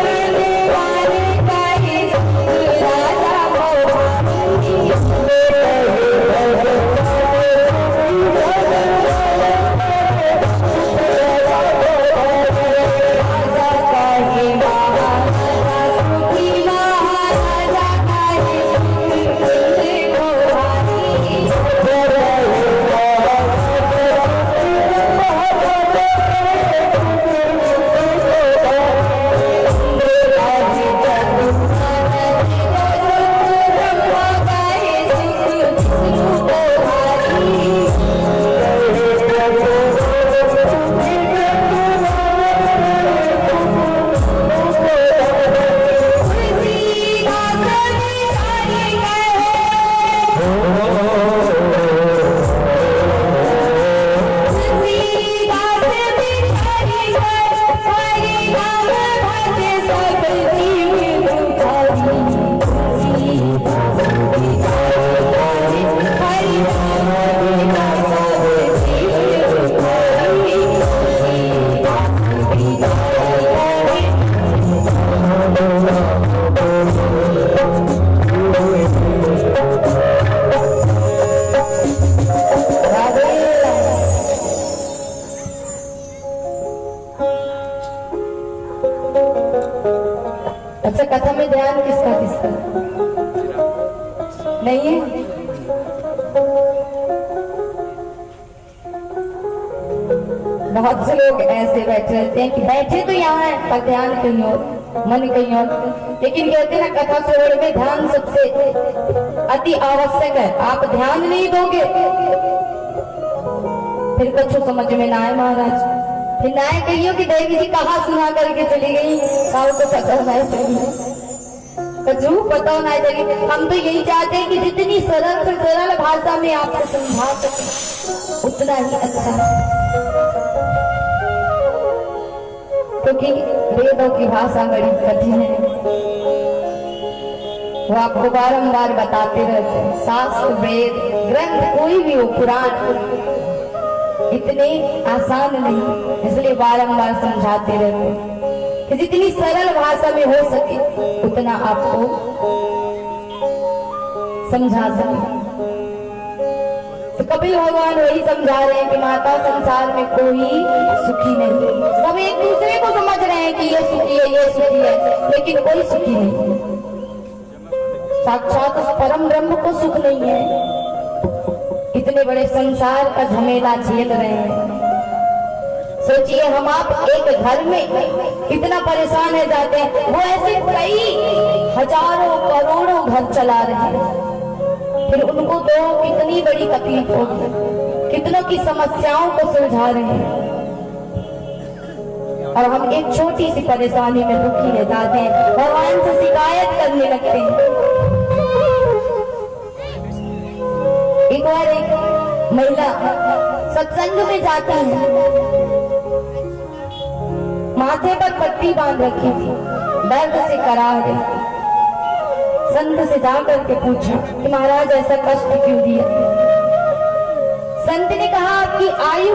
अच्छा, कथा में ध्यान किसका किसका नहीं है? बहुत से लोग ऐसे बैठे रहते हैं कि बैठे तो यहाँ है पर ध्यान कहीं और, मन कहीं और। लेकिन कहते हैं ना, कथा श्रवण में ध्यान सबसे अति आवश्यक है। आप ध्यान नहीं दोगे फिर कुछ समझ में ना आए महाराज। फिर ना कहियो कि देवी जी कहाँ सुना करके चली गई, काऊ को पता नहीं चली, कचू पता नहीं चली। हम तो यही चाहते हैं कि जितनी सरल से सरल भाषा में आपको समझा सके उतना ही अच्छा, क्योंकि वेदों की भाषा बड़ी कठिन है। वो आपको बारंबार बताते रहते हैं। शास्त्र, वेद, ग्रंथ कोई भी हो, पुराण इतने आसान नहीं, इसलिए बारंबार समझाते रहते हैं कि जितनी सरल भाषा में हो सके उतना आपको समझा सके। तो कपिल भगवान वही समझा रहे हैं कि माता, संसार में कोई सुखी नहीं। सब एक दूसरे को समझ रहे हैं कि ये सुखी है, ये सुखी है, लेकिन कोई सुखी नहीं। साक्षात उस परम ब्रह्म को सुख नहीं है। इतने बड़े संसार का झमेला झेल रहे हैं। सोचिए, हम आप एक घर में इतना परेशान हो जाते हैं, वो ऐसे कई हजारों करोड़ों घर चला रहे हैं। फिर उनको तो कितनी बड़ी तकलीफ होगी, कितनों की समस्याओं को सुलझा रहे हैं, और हम एक छोटी सी परेशानी में दुखी रह जाते हैं, भगवान से शिकायत करने लगते हैं। एक बार एक महिला सत्संग में जाती है, माथे पर पट्टी बांध रखी थी, दर्द से करा रही थी। संत से जाकर के पूछा कि महाराज ऐसा कष्ट क्यों दिया? संत ने कहा, आपकी आयु